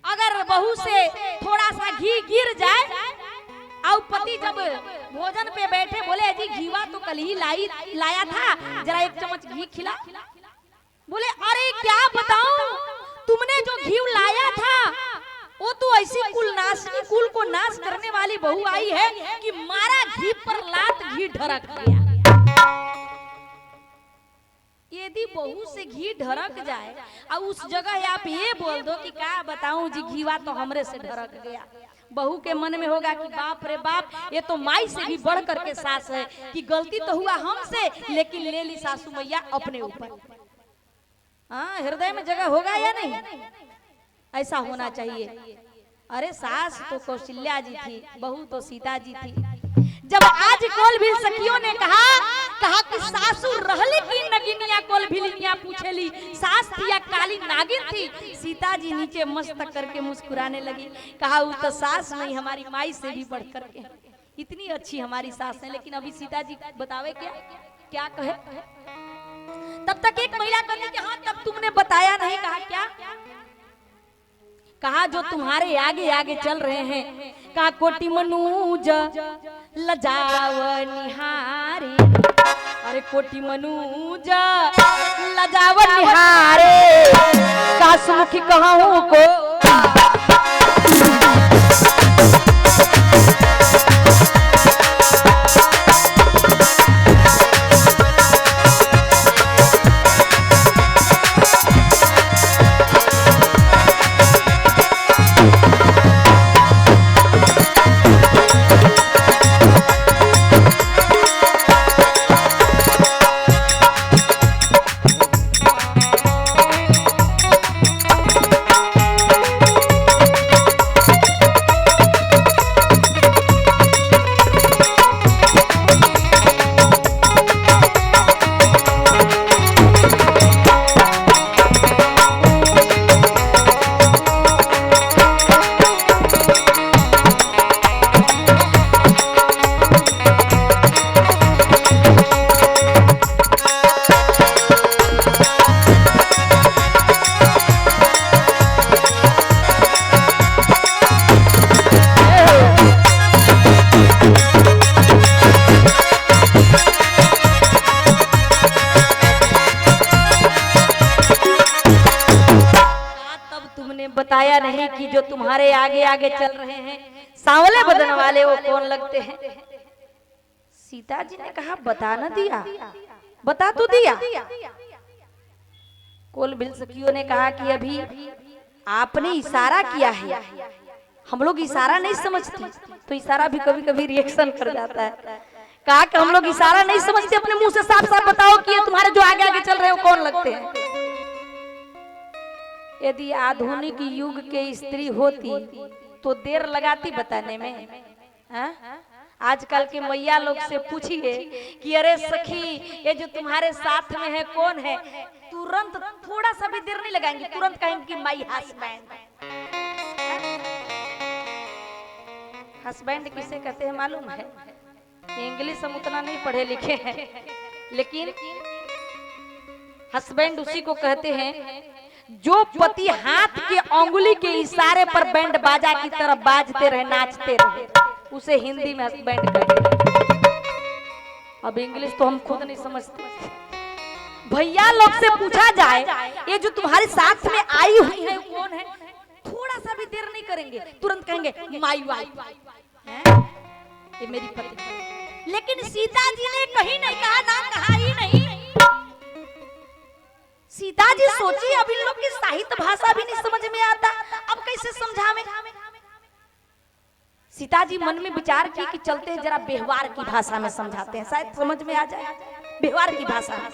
Speaker 1: अगर बहू से थोड़ा सा घी गिर जाए और पति जब भोजन पे बैठे बोले जी घीवा तो कल ही लाया था, जरा एक चम्मच घी खिला। बोले अरे क्या बताऊं, तुमने जो घी लाया था वो तो ऐसी कुलनाशनी, कुल को नाश करने वाली बहू आई है कि मारा घी पर लात घी ढरक गया। यदि बहू से घी ढरक जाए और उस जगह आप ये बोल दो कि क्या बताऊं जी घीवा तो हमरे से ढरक गया, बहू के मन में होगा कि बाप रे बाप, ये तो माई से भी बढ़ करके सास है कि गलती तो हुआ हमसे लेकिन ले ली सासू मैया अपने ऊपर। हाँ, हृदय में जगह होगा या नहीं? ऐसा होना चाहिए। अरे सास तो कौशल्या जी थी, बहू तो सीता जी थी। जब आज कोल भी सखियों ने कहा कि सासू रहली की नगिनिया कोल भिलिया पूछेली, सास थी या काली नागिन थी? सीता जी नीचे मस्तक करके मुस्कुराने लगी। कहा वो तो सास नहीं, हमारी माई से भी बढ़ करके, इतनी अच्छी हमारी सास है। लेकिन अभी सीता जी बतावे क्या कहे? तब तक एक महिला कहती कि हाँ तब तुमने बताया नहीं। कहा क्या? कहा जो तुम्हारे आगे आगे चल रहे हैं। कहा कोटि मनुज लजाव निहारे, अरे कोटि मनुज लजाव निहारे, का सुमुखी कहूं को रही कि जो तुम्हारे आगे आगे चल रहे हैं सांवले बदन वाले वो कौन लगते हैं। सीता जी ने कहा बता न दिया, बता तो दिया। कुल बिल सखियों ने कहा कि अभी आपने इशारा किया है, हम लोग इशारा नहीं समझते, तो इशारा भी कभी कभी रिएक्शन कर जाता है। कहा कि हम लोग इशारा नहीं समझते, अपने मुंह से साफ साफ बताओ कि ये तुम्हारे जो आगे आगे चल रहे हो कौन लगते हैं। यदि आधुनिक युग के स्त्री होती तो देर लगाती बताने में। हा? आजकल के मैया लोग से पूछिए कि अरे सखी ये जो तुम्हारे साथ में है कौन है, तुरंत थोड़ा सा भी देर नहीं लगाएंगे, तुरंत कहेंगे कि माई हस्बैंड। हस्बैंड किसे कहते हैं मालूम है? इंग्लिश हम उतना नहीं पढ़े लिखे हैं, लेकिन हस्बैंड उसी को कहते हैं जो पति हाथ के अंगुली के इशारे पर बैंड बाजा की तरह बाजते रहे, नाचते रहे, उसे हिंदी में हस्बैंड कहते हैं। अब इंग्लिश तो हम खुद नहीं समझते। भैया लोग से पूछा जाए ये जो तुम्हारे साथ में आई हुई है कौन है, थोड़ा सा भी देर नहीं करेंगे, तुरंत कहेंगे माई वाइफ, ये मेरी पत्नी। लेकिन सीता जी ने कहीं नहीं कहा, ना कहा ही नहीं। सीता जी सोची अब इन लोग की साहित्य भाषा भी नहीं समझ में आता, अब कैसे समझावे। सीता जी मन में विचार की कि चलते हैं जरा व्यवहार की भाषा में समझाते हैं, शायद समझ में आ जाए। व्यवहार की भाषा में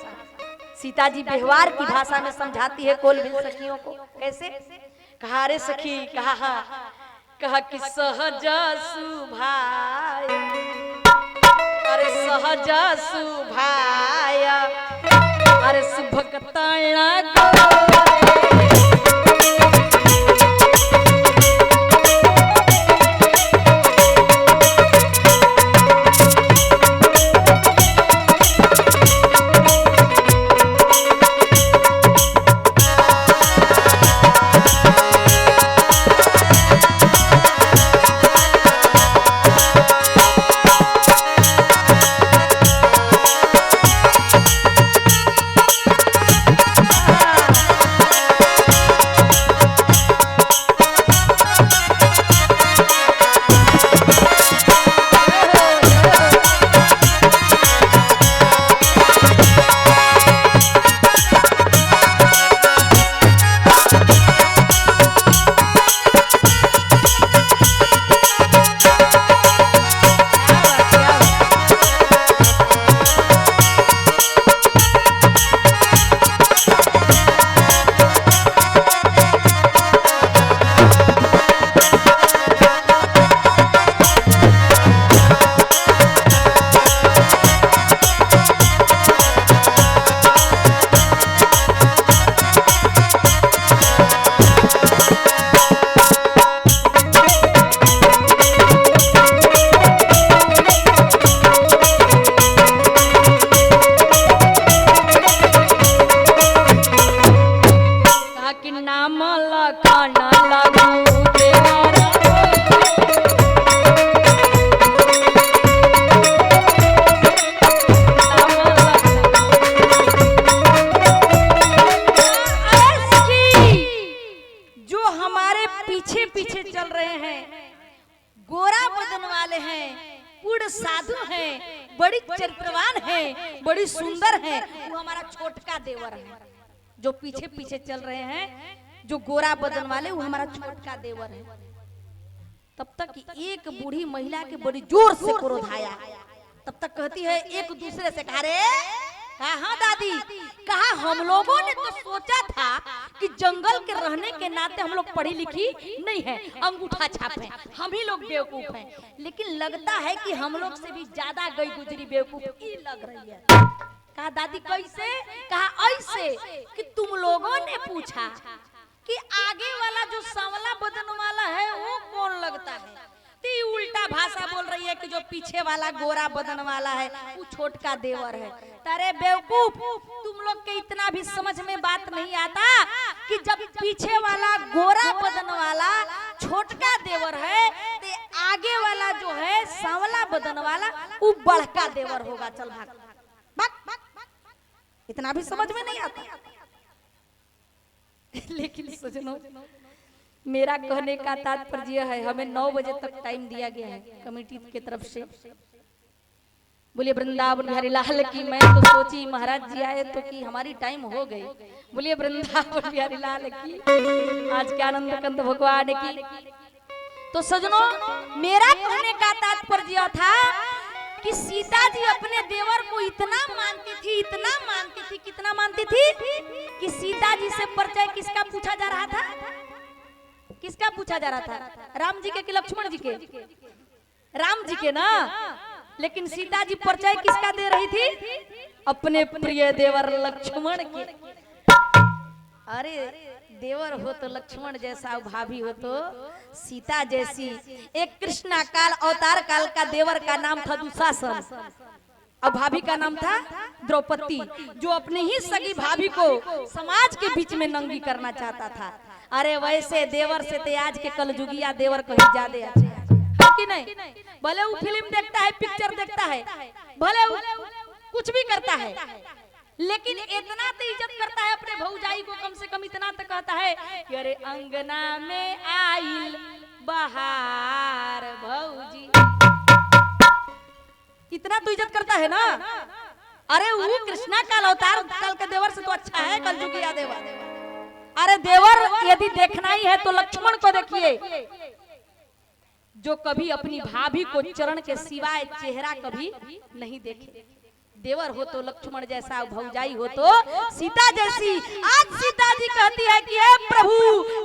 Speaker 1: सीता जी व्यवहार की भाषा में समझाती है कोल बिल सखियों को। कैसे? कहा अरे सखी, कहा कि सहज सुभाय, अरे सहज सुभाय, अरे सुभगतला साधु हैं, बड़ी चरित्रवान हैं, बड़ी सुंदर हैं, वो हमारा छोटका देवर है। जो पीछे पीछे चल रहे हैं, जो गोरा बदन वाले, वो हमारा छोटका देवर है। तब तक एक बूढ़ी महिला के बड़ी जोर से क्रोध आया। तब तक कहती है एक दूसरे से, कहा रे हाँ दादी, कहा हम लोगों ने तो सोचा था कि जंगल के रहने के नाते हम लोग पढ़ी लिखी नहीं है, अंगूठा छाप है, हम ही लोग बेवकूफ हैं, लेकिन लगता है कि हम लोग से भी ज्यादा गई गुजरी बेवकूफ ही लग रही है। कहा दादी कैसे? कहा ऐसे कि तुम लोगों ने पूछा कि आगे वाला जो सांवला बदन वाला है वो कौन लगता है, उल्टा भाषा बोल रही है कि जो पीछे वाला गोरा बदन वाला है वो छोटका देवर है। अरे बेवकूफ, तुम लोग के इतना भी समझ में बात नहीं आता कि जब पीछे वाला गोरा बदन वाला छोटका देवर है तो आगे वाला जो है सांवला बदन वाला वो बड़का देवर होगा। चल भाग भाग भाग, इतना भी समझ में नहीं आता। लेकिन सजनों, मेरा कहने का तात्पर्य है हमें 9 बजे तक टाइम दिया गया है कमेटी की तरफ से। बोलिए वृंदावन बिहारी लाल की। मैं तो सोची महाराज जी आए तो कि हमारी टाइम हो गई। बोलिए वृंदावन बिहारी लाल की। आज के आनंद कंद भगवान की। तो सजनों, मेरा कहने का तात्पर्य था कि सीता जी अपने देवर को इतना मानती थी, इतना मानती थी, कितना मानती थी कि सीता जी से परिचय किसका पूछा जा रहा था? किसका पूछा जा रहा था? राम जी के कि लक्ष्मण जी के? राम जी के ना। लेकिन सीता जी परिचय किसका दे रही थी? अपने प्रिय देवर लक्ष्मण के। अरे देवर हो तो लक्ष्मण जैसा, भाभी हो तो सीता जैसी। एक कृष्णा काल अवतार काल का देवर का नाम था दुशासन और भाभी का नाम था द्रौपदी, जो अपने ही सगी भाभी को समाज के बीच में नंगी करना चाहता था। अरे वैसे देवर से ते आज के कलजुगिया देवर कहीं ज्यादा अच्छे है कि नहीं? भले वो फिल्म देखता है, पिक्चर देखता है, भले वो कुछ भी करता है, लेकिन इतना तो इज्जत करता है अपने भौजाई को। कम से कम इतना तो कहता है कि अरे अंगना में आइल बहार भौजी, इतना तो इज्जत करता है ना। अरे वो कृष्णा काल अवतार काल के देवर से तो अच्छा है कलजुगिया देवर। अरे देवर यदि देखना ही है तो लक्ष्मण को देखिए, जो कभी अपनी भाभी को चरण के सिवाय चेहरा कभी नहीं देखे। देवर हो तो लक्ष्मण जैसा, भौजाई हो तो सीता जैसी। आज सीता जी कहती है कि हे प्रभु,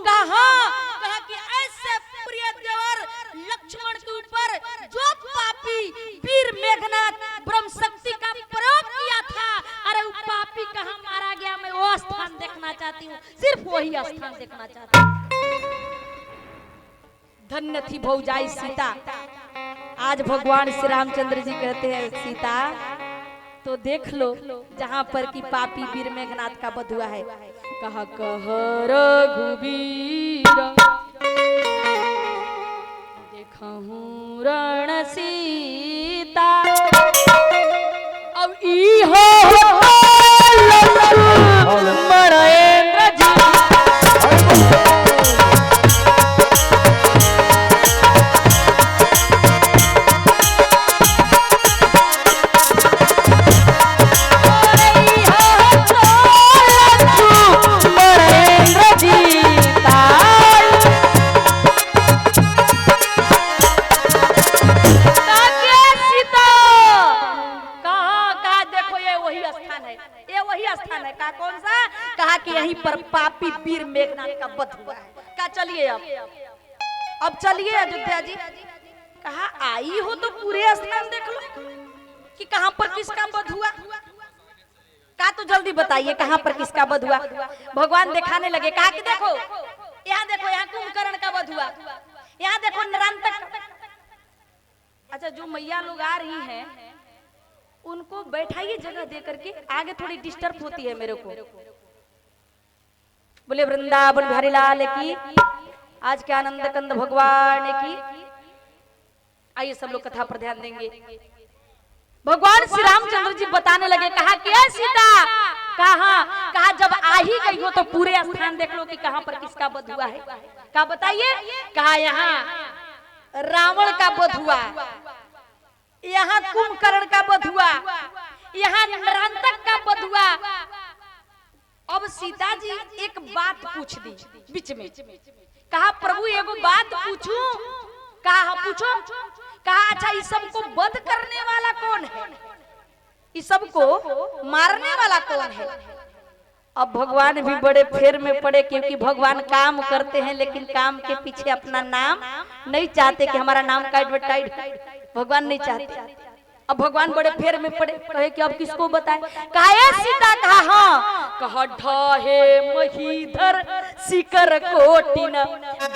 Speaker 1: कहा कि ऐसे प्रिय देवर लक्ष्मण के ऊपर जो पापी वीर मेघनाथ ब्रह्म शक्ति का प्रयोग किया था, अरे वो पापी कहाँ मारा गया, मैं वो स्थान देखना चाहती हूँ, सिर्फ वही स्थान देखना चाहती हूँ। धन्य थी भौजाई सीता। आज भगवान श्री रामचंद्र जी कहते हैं सीता तो देख लो जहां पर की पापी वीर मेघनाथ का वध हुआ है। कहा कह रघुवीर देखहूं रण सीता, अब इहो मरेंद्र जी। पर पापी वीर मेघनाथ का वध हुआ है। क्या चलिए अब चलिए अयोध्या जी। कहा आई हो तो पूरे स्थान देख लो कि कहां पर किसका वध हुआ। का तो जल्दी बताइए कहां पर किसका वध हुआ। भगवान दिखाने लगे। कहा कि देखो यहाँ, देखो यहाँ कुंभकर्ण का वध हुआ, यहाँ देखो निरंतर। अच्छा, जो मैया लोग आ रही हैं उनको बैठाइए जगह दे करके, आगे थोड़ी डिस्टर्ब होती है मेरे को। बोले वृंदावन बिहारी लाल की। आज के आनंद कंद भगवान की। आइए सब लोग कथा पर ध्यान देंगे। भगवान श्री रामचंद्र जी बताने लगे। कहा कि सीता, कहा जब आ ही गई हो तो पूरे स्थान देख लो कि कहां पर किसका वध हुआ है। कहा बताइए। कहा यहाँ रावण का वध हुआ, यहाँ कुंभकर्ण का वध हुआ, यहाँ निरंतक का वध हुआ। अब सीता जी एक बात पूछ दी बीच में। कहा प्रभु एगो बात पूछूं। कहा पूछो। कहा अच्छा इस सबको वध करने वाला कौन है, इस सबको मारने वाला कौन है। अब भगवान भी बड़े फेर में पड़े, क्योंकि भगवान काम करते हैं लेकिन काम के पीछे अपना नाम नहीं चाहते कि हमारा नाम का एडवर्टाइज भगवान नहीं चाहते। अब भगवान बड़े फेर में पड़े, कहे कि अब किसको बताएं। कहा सीता। कहा हाँ। कहा ढाहे महीधर शिखर कोटिन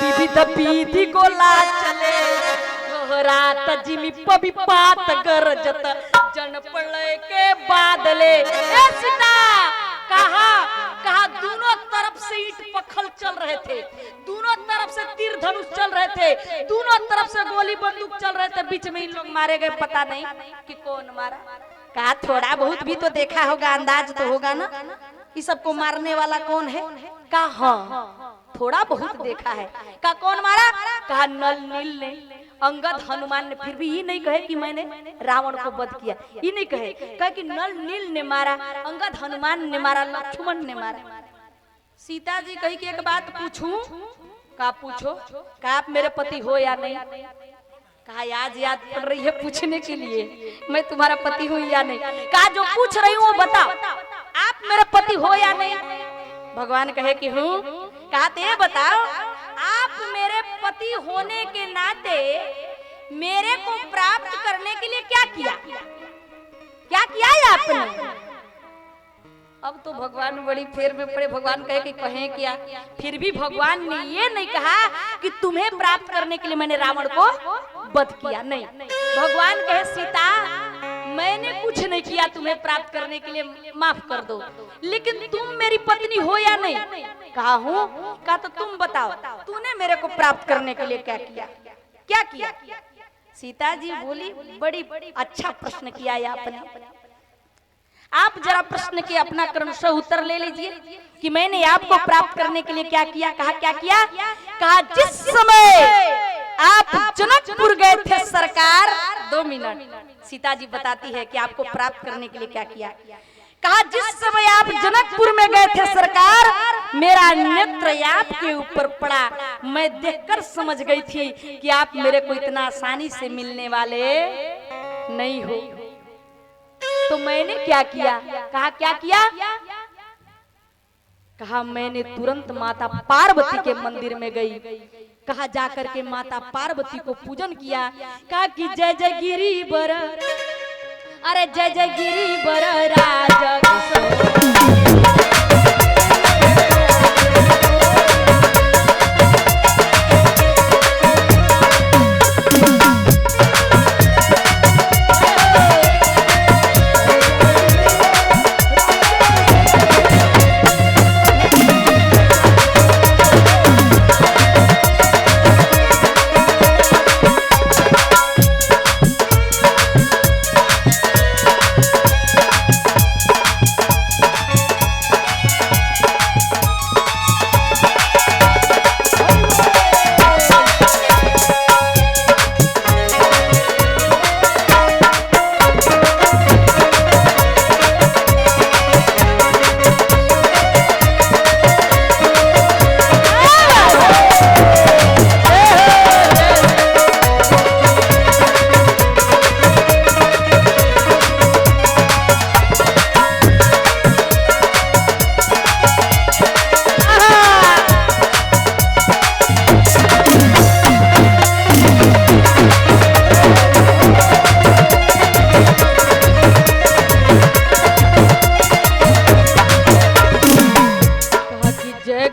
Speaker 1: विविध विधि को ला चले, रात जिमि पविपात गरजत जन प्रलय के बादले। ए सीता। कहा दोनों तरफ से ईंट पत्थर चल रहे थे, दोनों तरफ से तीर धनुष चल रहे थे, दोनों तरफ से गोली बंदूक चल रहे थे। बीच में इन लोग मारे गए, पता नहीं कि कौन मारा। कहा थोड़ा बहुत भी तो देखा होगा, अंदाज तो होगा ना इस सबको मारने वाला कौन है। कहा हाँ। थोड़ा बहुत देखा है। कहा कौन मारा? कहा नल नील ने, अंगद हनुमान ने। फिर भी ये नहीं कहे कि मैंने रावण को वध किया, ये नहीं कहे। कहा कि नल नील ने मारा, अंगद हनुमान ने मारा, लक्ष्मण ने मारा। सीता जी कही कि एक बात पूछूं? कहा पूछो। कहा आप मेरे पति हो या नहीं? कहा आज याद पड़ रही है पूछने के लिए, मैं तुम्हारा पति हूँ या नहीं। कहा जो पूछ रही हूँ वो बताओ, आप मेरे पति हो या नहीं? भगवान कहे कि हूँ। कहा ये बताओ, आप मेरे पति होने के नाते मेरे को प्राप्त करने के लिए क्या किया? क्या किया है आपने? अब तो भगवान बड़ी फेर में पड़े। भगवान कहे कि कहें क्या? फिर भी भगवान ने ये नहीं कहा कि तुम्हें प्राप्त करने के लिए मैंने रावण को वध किया, नहीं। भगवान कहे सीता मैंने कुछ नहीं किया तुम्हें प्राप्त करने के लिए, माफ कर दो, लेकिन तुम मेरी पत्नी हो या नहीं? कहा हूँ। कहा तो तुम बताओ, तूने मेरे को प्राप्त करने के लिए क्या किया? क्या किया? सीता जी बोली बड़ी अच्छा प्रश्न किया है आपने। आप जरा प्रश्न के अपना क्रमशः उत्तर ले लीजिए कि मैंने आपको प्राप्त करने के लिए क्या किया। कहा क्या किया? कहा जिस समय आप जनकपुर गए थे सरकार। 2 मिनट सीता जी बताती है कि आपको प्राप्त करने के लिए क्या किया। कहा जिस समय आप जनकपुर में गए थे सरकार, मेरा नेत्र आपके ऊपर पड़ा, मैं देखकर समझ गई थी कि आप मेरे को इतना आसानी से मिलने वाले नहीं हो। तो मैंने क्या किया? कहा क्या किया? कहा मैंने तुरंत माता पार्वती के मंदिर में गई। कहा जाकर के माता पार्वती को पूजन किया। कहा कि जय जय गिरिवर, अरे जय जय गिरिवर राजा।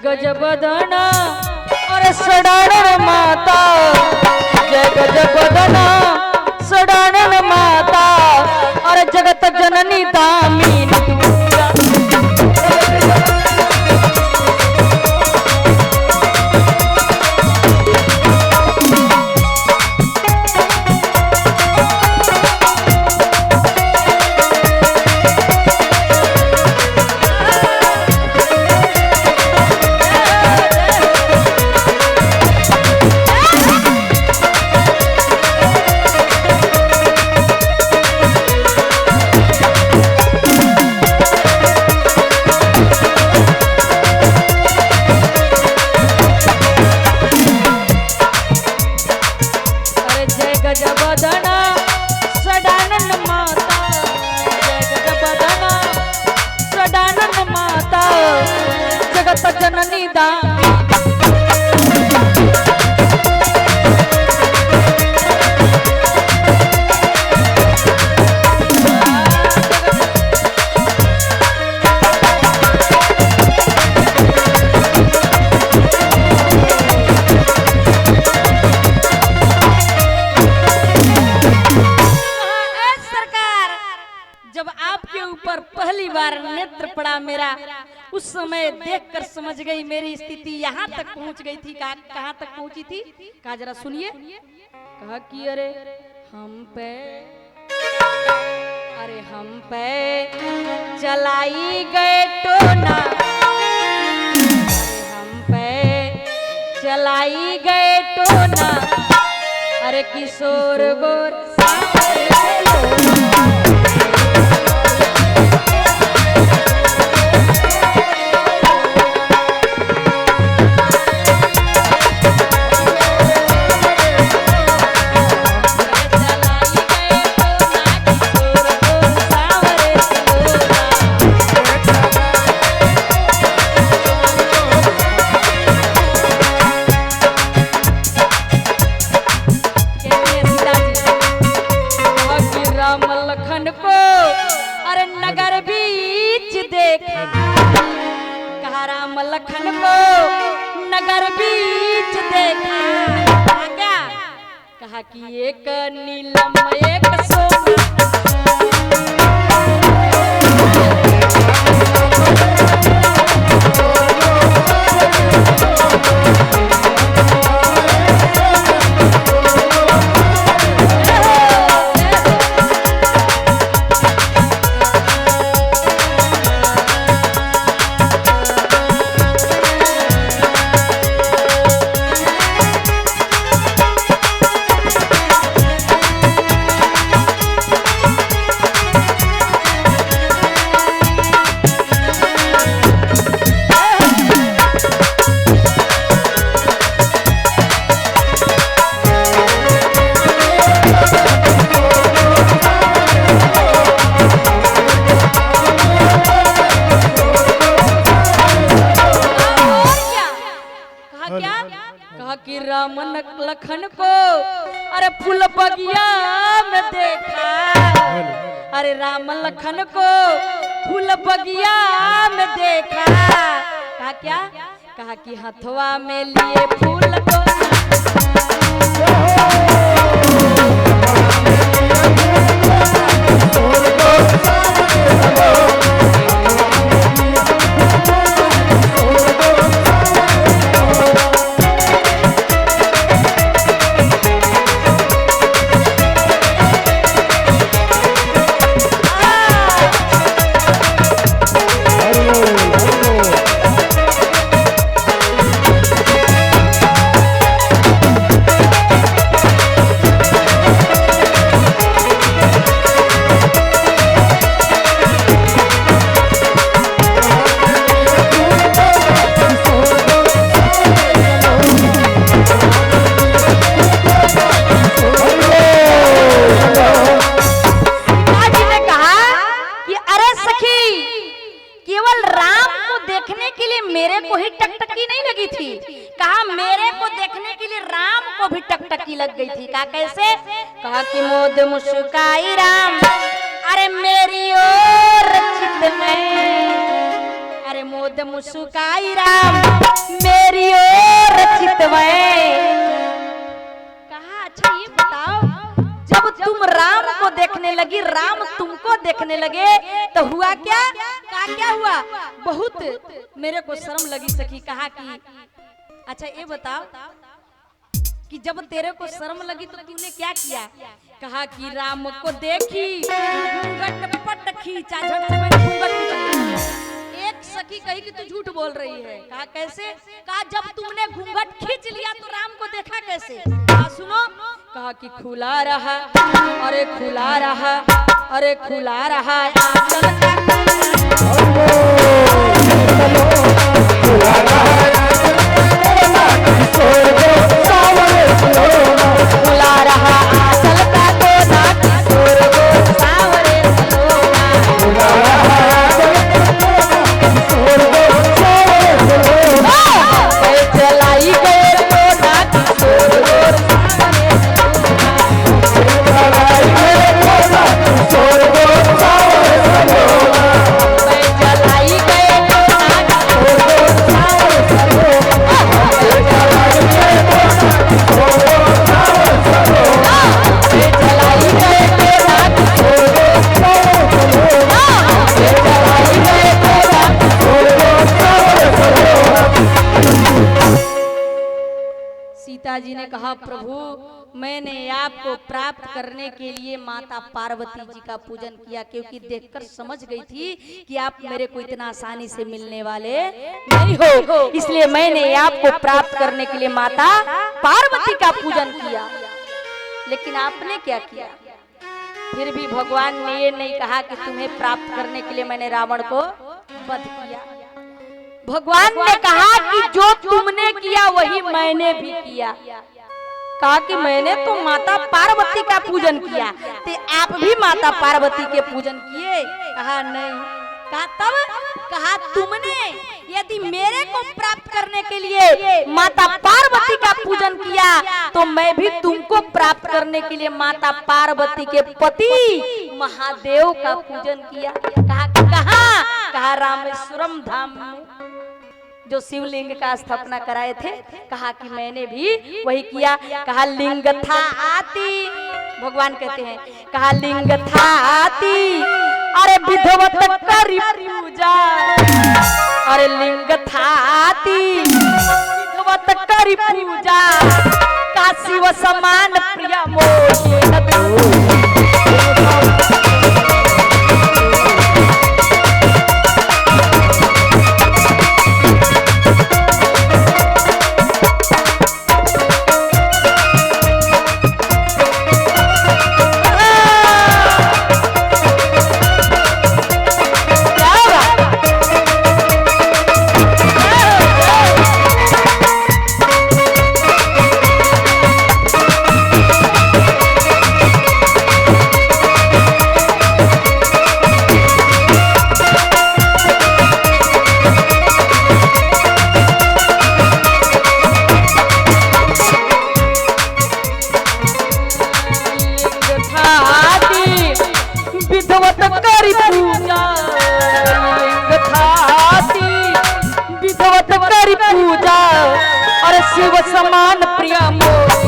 Speaker 1: गजबदना और सडानन माता, जय गजबदना सडानन माता और जगत जननी दामिनी। जननी दामिनी। जब आपके ऊपर पहली बार नेत्र पड़ा मेरा, उस समय देखकर समझ गई मेरी स्थिति यहाँ तक पहुँच गई थी। कहाँ तक पहुँची थी? कहा जरा सुनिए। कहा कि अरे हम पे चलाई गए टोना, हम पे चलाई गए टोना, अरे किशोर गोर को, अरे नगर बीच देखा, कहा राम लखन को नगर बीच देखा, क्या कहा कि एक नीलम एक सोना, कि राम लखन को अरे फूल बगिया में देखा, अरे राम लखन को फूल बगिया में देखा, कहा क्या कहा कि हथवा में लिए फूल को लग गई थी। कहा कैसे? कहा कि मोद मुस्काई राम अरे मेरी ओर चित में, अरे मोद मुस्काई राम मेरी ओर चित में। कहा अच्छा ये बताओ जब तुम राम को देखने लगी, राम तुमको देखने लगे तो हुआ क्या? कहा क्या हुआ? बहुत मेरे को शर्म लगी सखी। कहा कि अच्छा ये बताओ कि जब तेरे को शर्म लगी तो तूने क्या किया? कहा कि राम को देखी घूंघट पट खींचा, झट से मैंने घूंघट खींचा। एक सखी कही कि तू झूठ बोल रही है। कहा कैसे? कहा जब तुमने घूंघट खींच लिया तो राम को देखा कैसे? कहा सुनो। कहा कि खुला रहा, अरे खुला रहा, अरे खुला रहा खुला रहा आंचल का तो ना किशोर को सावरे सलोना, खुला रहा किशोर को सावरे सलोना, चलाई गए तो ना किशोर को सावरे सलोना, चलाई गए तो ना किशोर को सावरे सलोना, चलाई गए तो ना किशोर को सावरे सीता जी ने कहा प्रभु मैंने आपको प्राप्त करने के लिए माता पार्वती जी का पूजन किया, क्योंकि देखकर समझ गई थी कि आप मेरे को इतना आसानी से मिलने वाले नहीं हो, इसलिए मैंने आपको प्राप्त करने के लिए माता पार्वती का पूजन किया। लेकिन आपने क्या किया? फिर भी भगवान ने ये नहीं कहा कि तुम्हें प्राप्त करने के लिए मैंने रावण को वध किया। भगवान ने कहा कि जो तुमने किया वही मैंने भी किया। कहा कि मैंने तो माता पार्वती का पूजन किया, तो आप भी माता पार्वती के पूजन किए? कहा नहीं। कहा तब? कहा तुमने यदि मेरे को प्राप्त करने के लिए माता पार्वती का पूजन किया तो मैं भी तुमको प्राप्त करने के लिए माता पार्वती के पति महादेव का पूजन किया। कहा कहाँ? कहा रामेश्वरम धाम में जो शिवलिंग का स्थापना कराए थे। कहा कि मैंने भी वही किया। कहा लिंग था आती, भगवान कहते हैं, कहा लिंग था आती, अरे विधवत करी पूजा, अरे लिंग था आती विधवत करी पूजा, काशी व समान प्रिया मोहे पूजा, और शिव समान प्रिया मोही।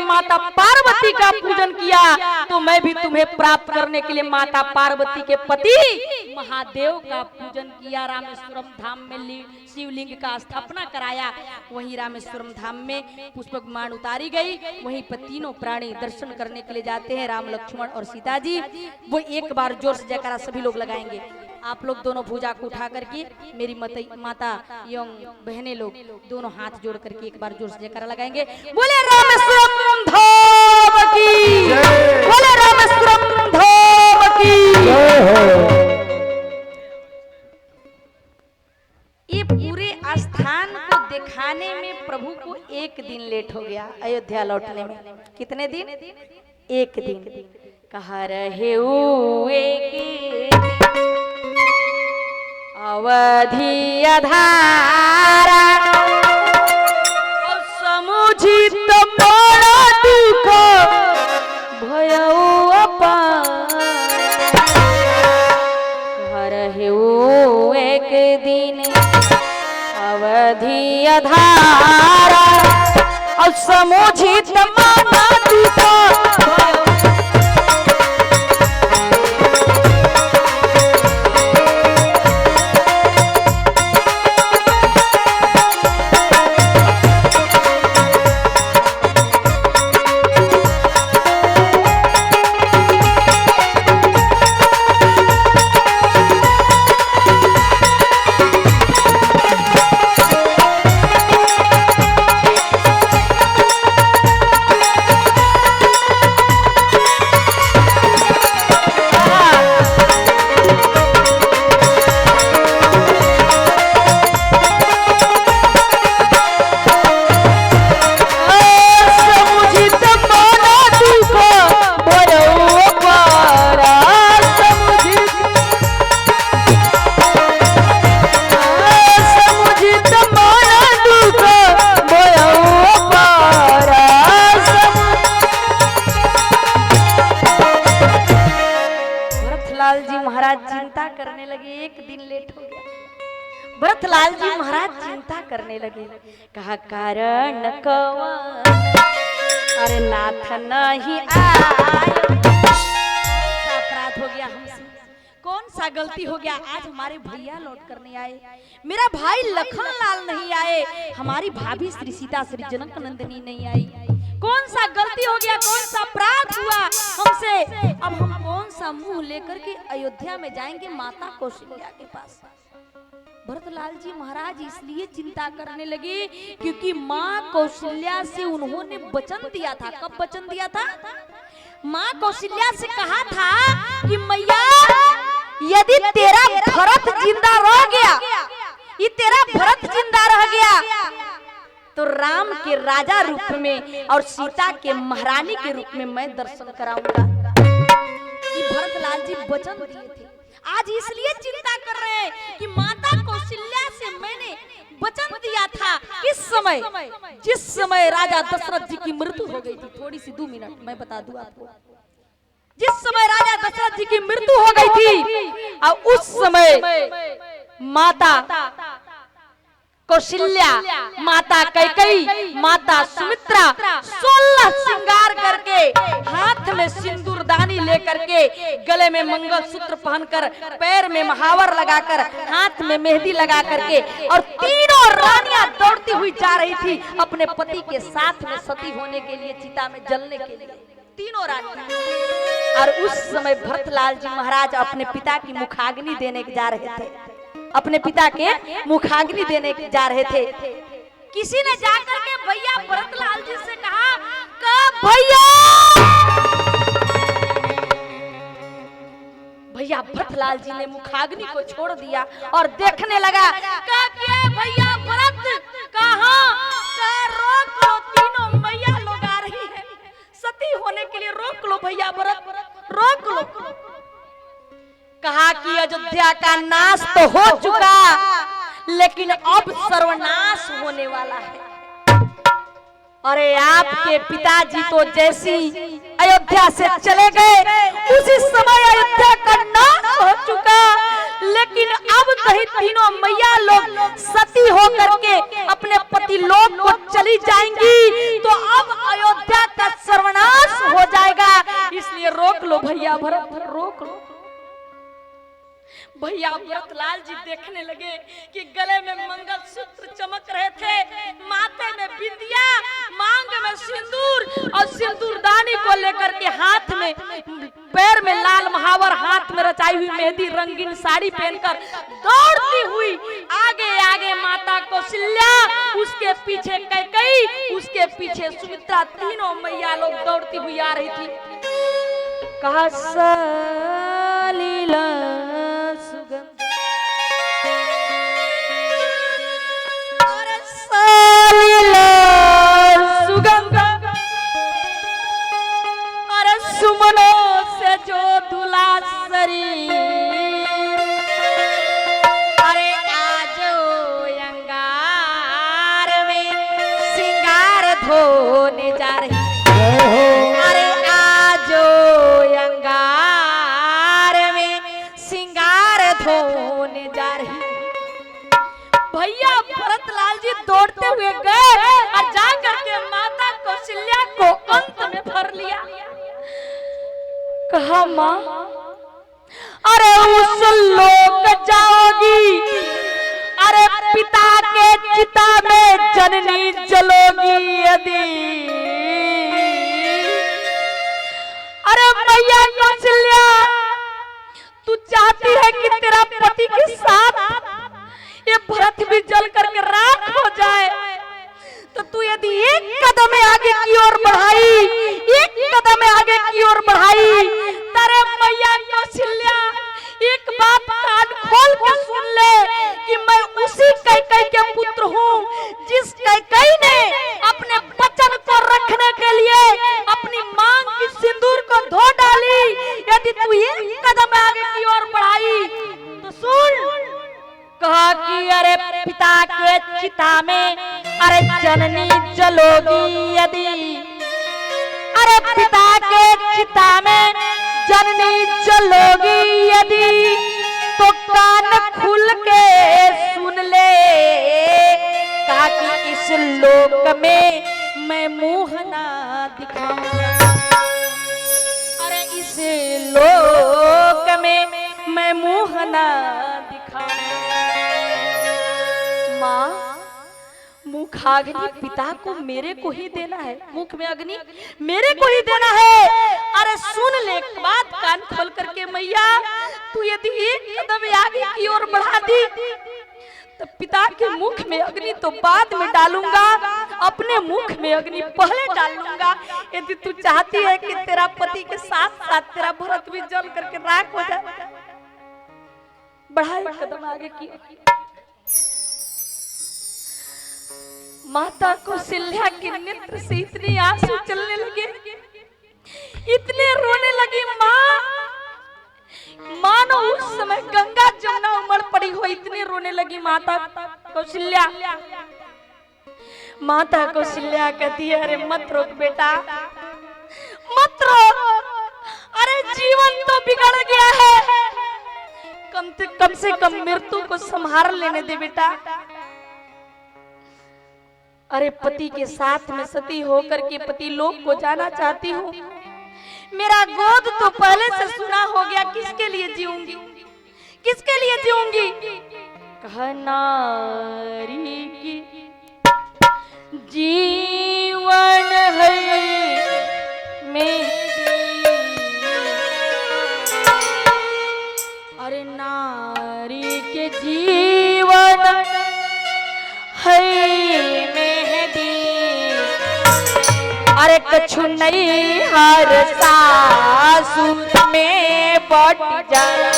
Speaker 1: माता पार्वती का पूजन किया तो मैं भी तुम्हें प्राप्त करने के लिए माता पार्वती के पति महादेव का पूजन किया। रामेश्वरम धाम में शिवलिंग का स्थापना कराया। वहीं रामेश्वरम धाम में पुष्पक मान उतारी गई। वहीं पर तीनों प्राणी दर्शन करने के लिए जाते हैं, राम लक्ष्मण और सीता जी। वो एक बार जोर से जयकारा सभी लोग लगाएंगे। आप लोग दोनों भुजा को उठा करके मेरी माता एवं बहनें लोग दोनों हाथ जोड़ करके एक बार जोर से जयकारा लगाएंगे। बोले रामेश्वरम धाम की, बोले रामेश्वरम धाम की। ये पूरे स्थान को दिखाने में प्रभु को एक दिन लेट हो गया। अयोध्या लौटने में कितने दिन? एक दिन। कहा रहे एक अवधि अधारा समुझित बड़ा दुख भयउ अपार। रहे एक दिन अवधि अधारा और समुझित बड़ा दुख भरतलाल जी महाराज चिंता करने लगे, एक दिन लेट हो गया। भरतलाल जी महाराज चिंता करने लगे, कहा कारण कौन, अरे नाथ नहीं आयो, अपराध हो गया हमसे, कौन सा गलती हो गया, आज हमारे भैया लौट कर नहीं आए, मेरा भाई लखन लाल नहीं आए, हमारी भाभी श्री सीता श्री जनक नंदिनी नहीं आई, कौन सा गलती हो गया, कौन सा अपराध हुआ हमसे, अब हम कौन सा मुंह लेकर के अयोध्या में जाएंगे माता कौशल्या के पास। भरतलाल जी महाराज इसलिए चिंता करने लगे क्योंकि माँ कौशल्या से उन्होंने वचन दिया था। कब वचन दिया था? माँ कौशल्या से कहा था कि मैया यदि तेरा भरत जिंदा रह गया, ये तेरा भरत जिंदा रह गया तो राम के राजा रूप में और सीता के महारानी के रूप में मैं दर्शन कराऊंगा। ये भरतलाल जी वचन दिए थे। आज इसलिए चिंता कर रहे हैं कि माता कौशल्या से मैंने वचन दिया था। किस समय? जिस समय राजा दशरथ जी की मृत्यु हो गई थी। थोड़ी सी 2 मिनट मैं बता दूं आपको। जिस समय राजा दशरथ जी की मृत्यु हो गई थी और उस समय माता कौशल्या, माता कैकेयी, माता सुमित्रा 16 श्रृंगार करके, हाथ में सिंदूरदानी लेकर के, गले में मंगलसूत्र पहनकर, पैर में महावर लगाकर, हाथ में मेहंदी लगा करके, और तीनों रानियां दौड़ती हुई जा रही थी अपने पति के साथ में सती होने के लिए, चिता में जलने के लिए, तीनों रानियां। और उस समय भरतलाल जी महाराज अपने पिता की मुखाग्नि देने जा रहे थे, अपने पिता के मुखाग्नि देने जा रहे थे। किसी ने जाकर के भैया भरतलाल जी से कहा भैया भरतलाल जी ने मुखाग्नि को छोड़ दिया और देखने लगा। भैया भरत कहाँ? रोक लो, तीनों मैया लोग आ रही है सती होने के लिए, रोक लो भैया भरत, रोक लो। कहा कि अयोध्या का नाश तो हो चुका, लेकिन अब सर्वनाश होने वाला है। अरे आपके पिताजी तो जैसी अयोध्या से चले गए उसी समय अयोध्या का नाश हो चुका, लेकिन अब कहीं तीनों मैया लोग सती होकर के अपने पति लोग को चली जाएंगी तो अब अयोध्या का सर्वनाश हो जाएगा, इसलिए रोक लो भैया भरत, रोक लो। भैया भरतलाल जी देखने लगे कि गले में मंगलसूत्र चमक रहे थे, माथे में बिंदिया, मांग में सिंदूर और सिंदूरदानी को लेकर के हाथ में, पैर में लाल महावर, हाथ में रचाई हुई मेहंदी, रंगीन साड़ी पहनकर दौड़ती हुई आगे आगे माता कौशल्या, उसके पीछे कैकेयी, उसके पीछे सुमित्रा, तीनों मैया लोग दौड़ती हुई आ रही थी। कहा सलीला सुगंध, अरे सलीला सुगंध, अरे सुमनों से जो धुला शरीर, अरे आज अंगार में सिंगार धोने जा रही, अरे आज अंगार में सिंगार धोने जा रही। भैया भरतलाल जी दौड़ते हुए गए और जाकर के माता कौशल्या को अंत में भर लिया। कहा माँ, अरे उस लोक जाओगी, अरे पिता के चिता में जननी जलोगी यदि, अरे मैया कौशल्या तू चाहती है कि तेरा पति के साथ ये भरत भी जल करके राख हो जाए, तो तू यदि एक कदम आगे की ओर बढ़ाई, एक कदम आगे की ओर बढ़ाई, तेरे मैया कौशल्या एक बात कान खोल के सुन ले कि मैं उसी कैकेयी के पुत्र हूँ जिस कैकेयी ने अपने वचन को रखने के लिए अपनी मांग की सिंदूर को धो डाली। यदि तू एक कदम आगे की ओर बढ़ाई तो सुन, कहा कि अरे पिता के चिता में अरे जननी जलोगी यदि, अरे पिता के चिता में जननी जलोगी यदि, कान खुल के सुन ले, कहा कि इस लोक में मैं मुंह ना दिखाऊंगा। अरे इस लोक में मैं मुंह ना दिखाऊंगा। माँ, मुखाग्नि पिता को मेरे को ही देना है, मुख में अग्नि मेरे को ही देना है। अरे सुन ले एक बात कान खोल करके मैया, तू यदि एक कदम आगे की ओर बढ़ा दी तो पिता के मुख में अग्नि तो बाद में डालूंगा, अपने मुख में अग्नि पहले डालूंगा। यदि तू चाहती है कि तेरा पति के साथ साथ तेरा भरत भी जल करके राख हो जाए, बढ़ा एक कदम आगे की। माता कौशल्या के नेत्र से इतने आंसू चलने लगे, इतने रोने लगी माँ, मानो उस समय गंगा जमुना उमड़ पड़ी हो, इतने रोने लगी माता कौशल्या। माता कौशल्या कहती है, अरे मत रोक बेटा, मत रोक, अरे जीवन तो बिगड़ गया है, कम से कम मृत्यु को संभाल लेने दे बेटा। अरे पति के साथ में सती होकर के पति लोक को जाना चाहती हूँ, मेरा गोद तो पहले से सुना हो गया, किसके लिए जीऊंगी, किसके लिए जीऊंगी। कहा नारी की जीवन है मेरी, अरे नारी के जीवन है मेहदी, अरे कछु नहीं हर सासुर में बट जाए।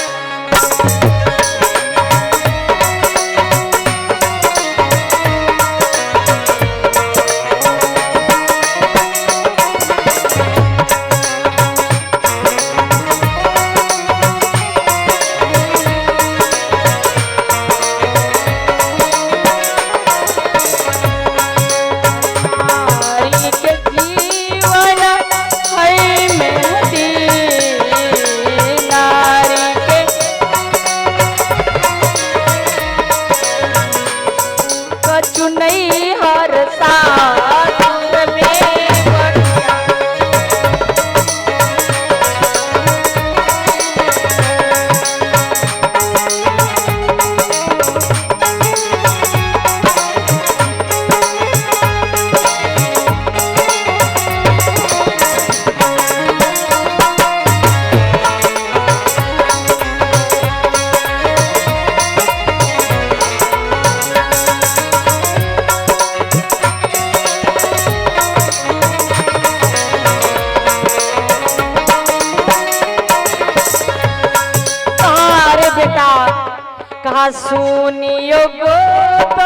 Speaker 1: कहा सुनियो गोद,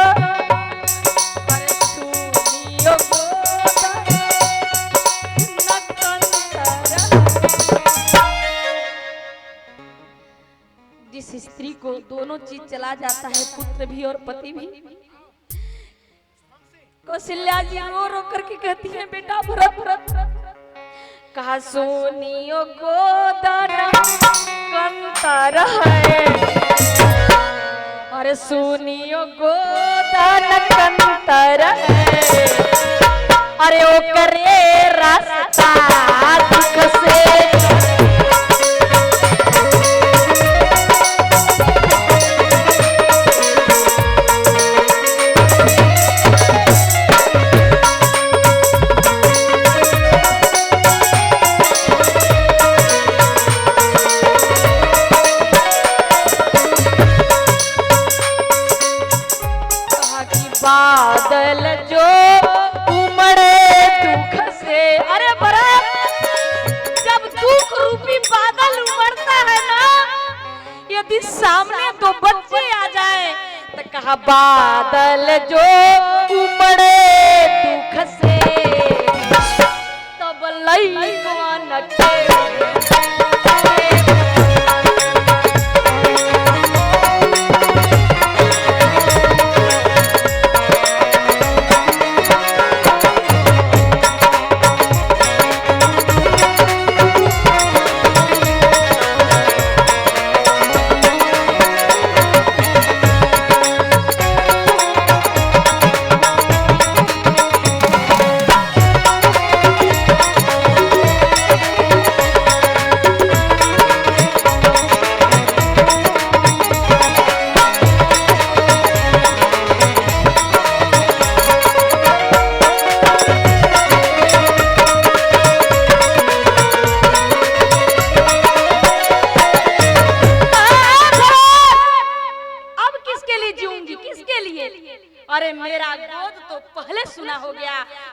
Speaker 1: अरे सुनियो गोद जिस स्त्री को दोनों चीज चला जाता है, पुत्र भी और पति भी, कौशल्या जी रो रो करके कहती है, बेटा भरत भरत, कहा सुनियो गोदन कंतर है, अरे सुनियो गोदन कंतर है, अरे ओ करे रास्ता दुख से बादल जो उमड़े दुख से, अरे भरत जब दुख रूपी बादल उमड़ता है ना, यदि सामने दो बच्चे आ जाए तो कहा बादल जो उमड़े दुख से, तब लइकवन के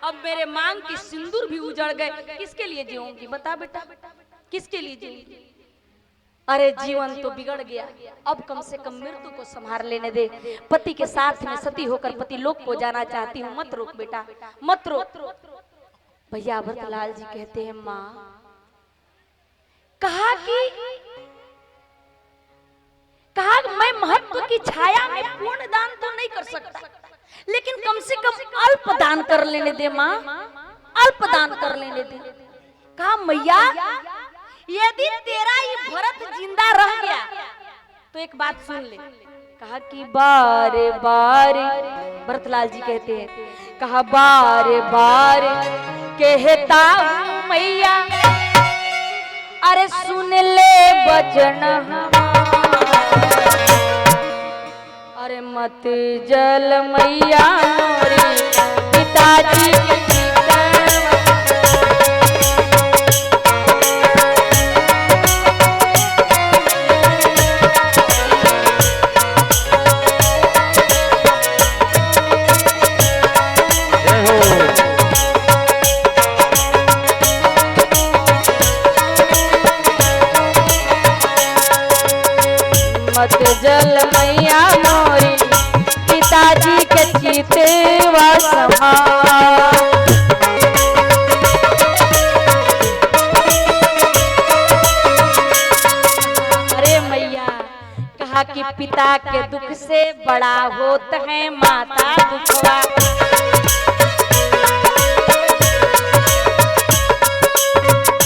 Speaker 1: अब मेरे मांग की सिंदूर भी उजड़ गए, किसके लिए जीऊंगी बता बेटा, किसके लिए जीऊंगी? अरे जीवन तो बिगड़ गया, अब कम से कम मृत्यु को संभाल लेने दे। पति के साथ में सती होकर पति लोक को जाना चाहती हूँ, मत रोक बेटा, मत रोक। भैया अमृतलाल जी कहते हैं माँ, कहा मैं महत्व की छाया में पूर्ण दान तो नहीं कर सकता, लेकिन कम से कम अल्प दान कर लेने दे माँ, अल्प दान कर लेने दे। कहा मैया यदि तेरा ये भरत जिंदा रह गया तो एक बात सुन ले। कहा कि बारे बारे, भरतलाल जी कहते हैं, कहा बारे बारे कहता हूँ मैया, अरे सुन ले बचन अरे मत जल मैया मोरी पिताजी के मत जल मैया मोरी पिताजी के चीते वसमा। अरे मैया कहा कि पिता के दुख से बड़ा होता है माता दुखवा,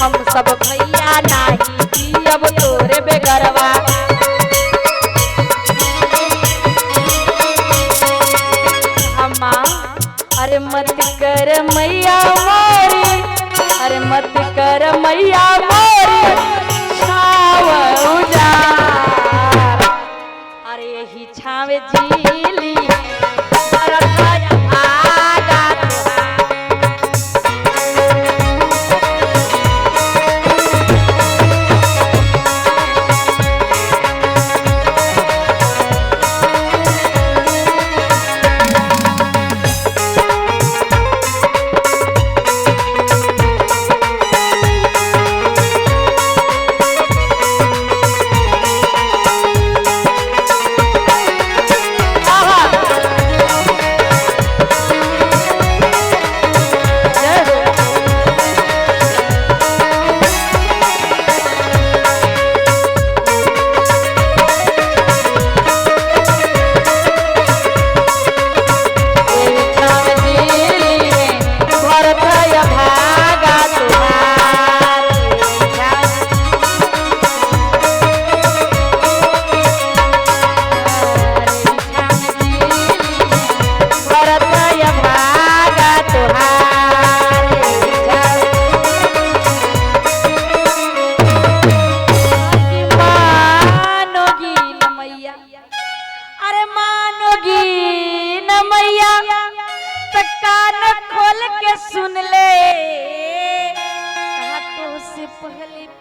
Speaker 1: हम सब भैया नहीं जी अब तोरे बेगरवा। अरे मत कर मैया मोरी, अरे मत कर मैया मोरी छाव उजाड़, अरे यही छावे जीली भागा।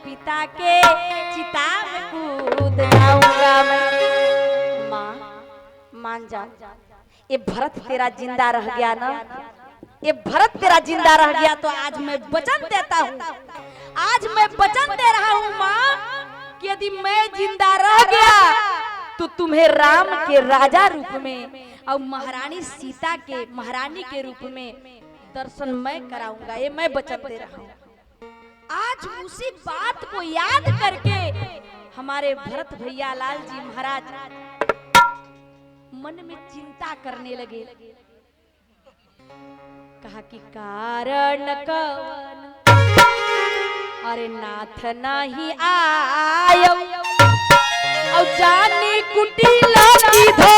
Speaker 1: पिता के चिता में कूद जाऊंगा मैं। माँ मान जा, ये भरत तेरा जिंदा रह गया ना, ये भरत तेरा जिंदा रह गया तो आज मैं वचन देता हूँ, आज मैं वचन दे रहा हूँ माँ कि यदि मैं जिंदा रह गया तो तुम्हें राम के राजा रूप में और महारानी सीता के महारानी के रूप में दर्शन मैं कराऊंगा, ये मैं वचन दे रहा हूँ। आज उसी बात को याद करके हमारे भरत भैया लाल जी महाराज मन में चिंता करने लगे। कहा कि कारण कवन, अरे नाथ नहीं आयो और जानी कुटिला की धो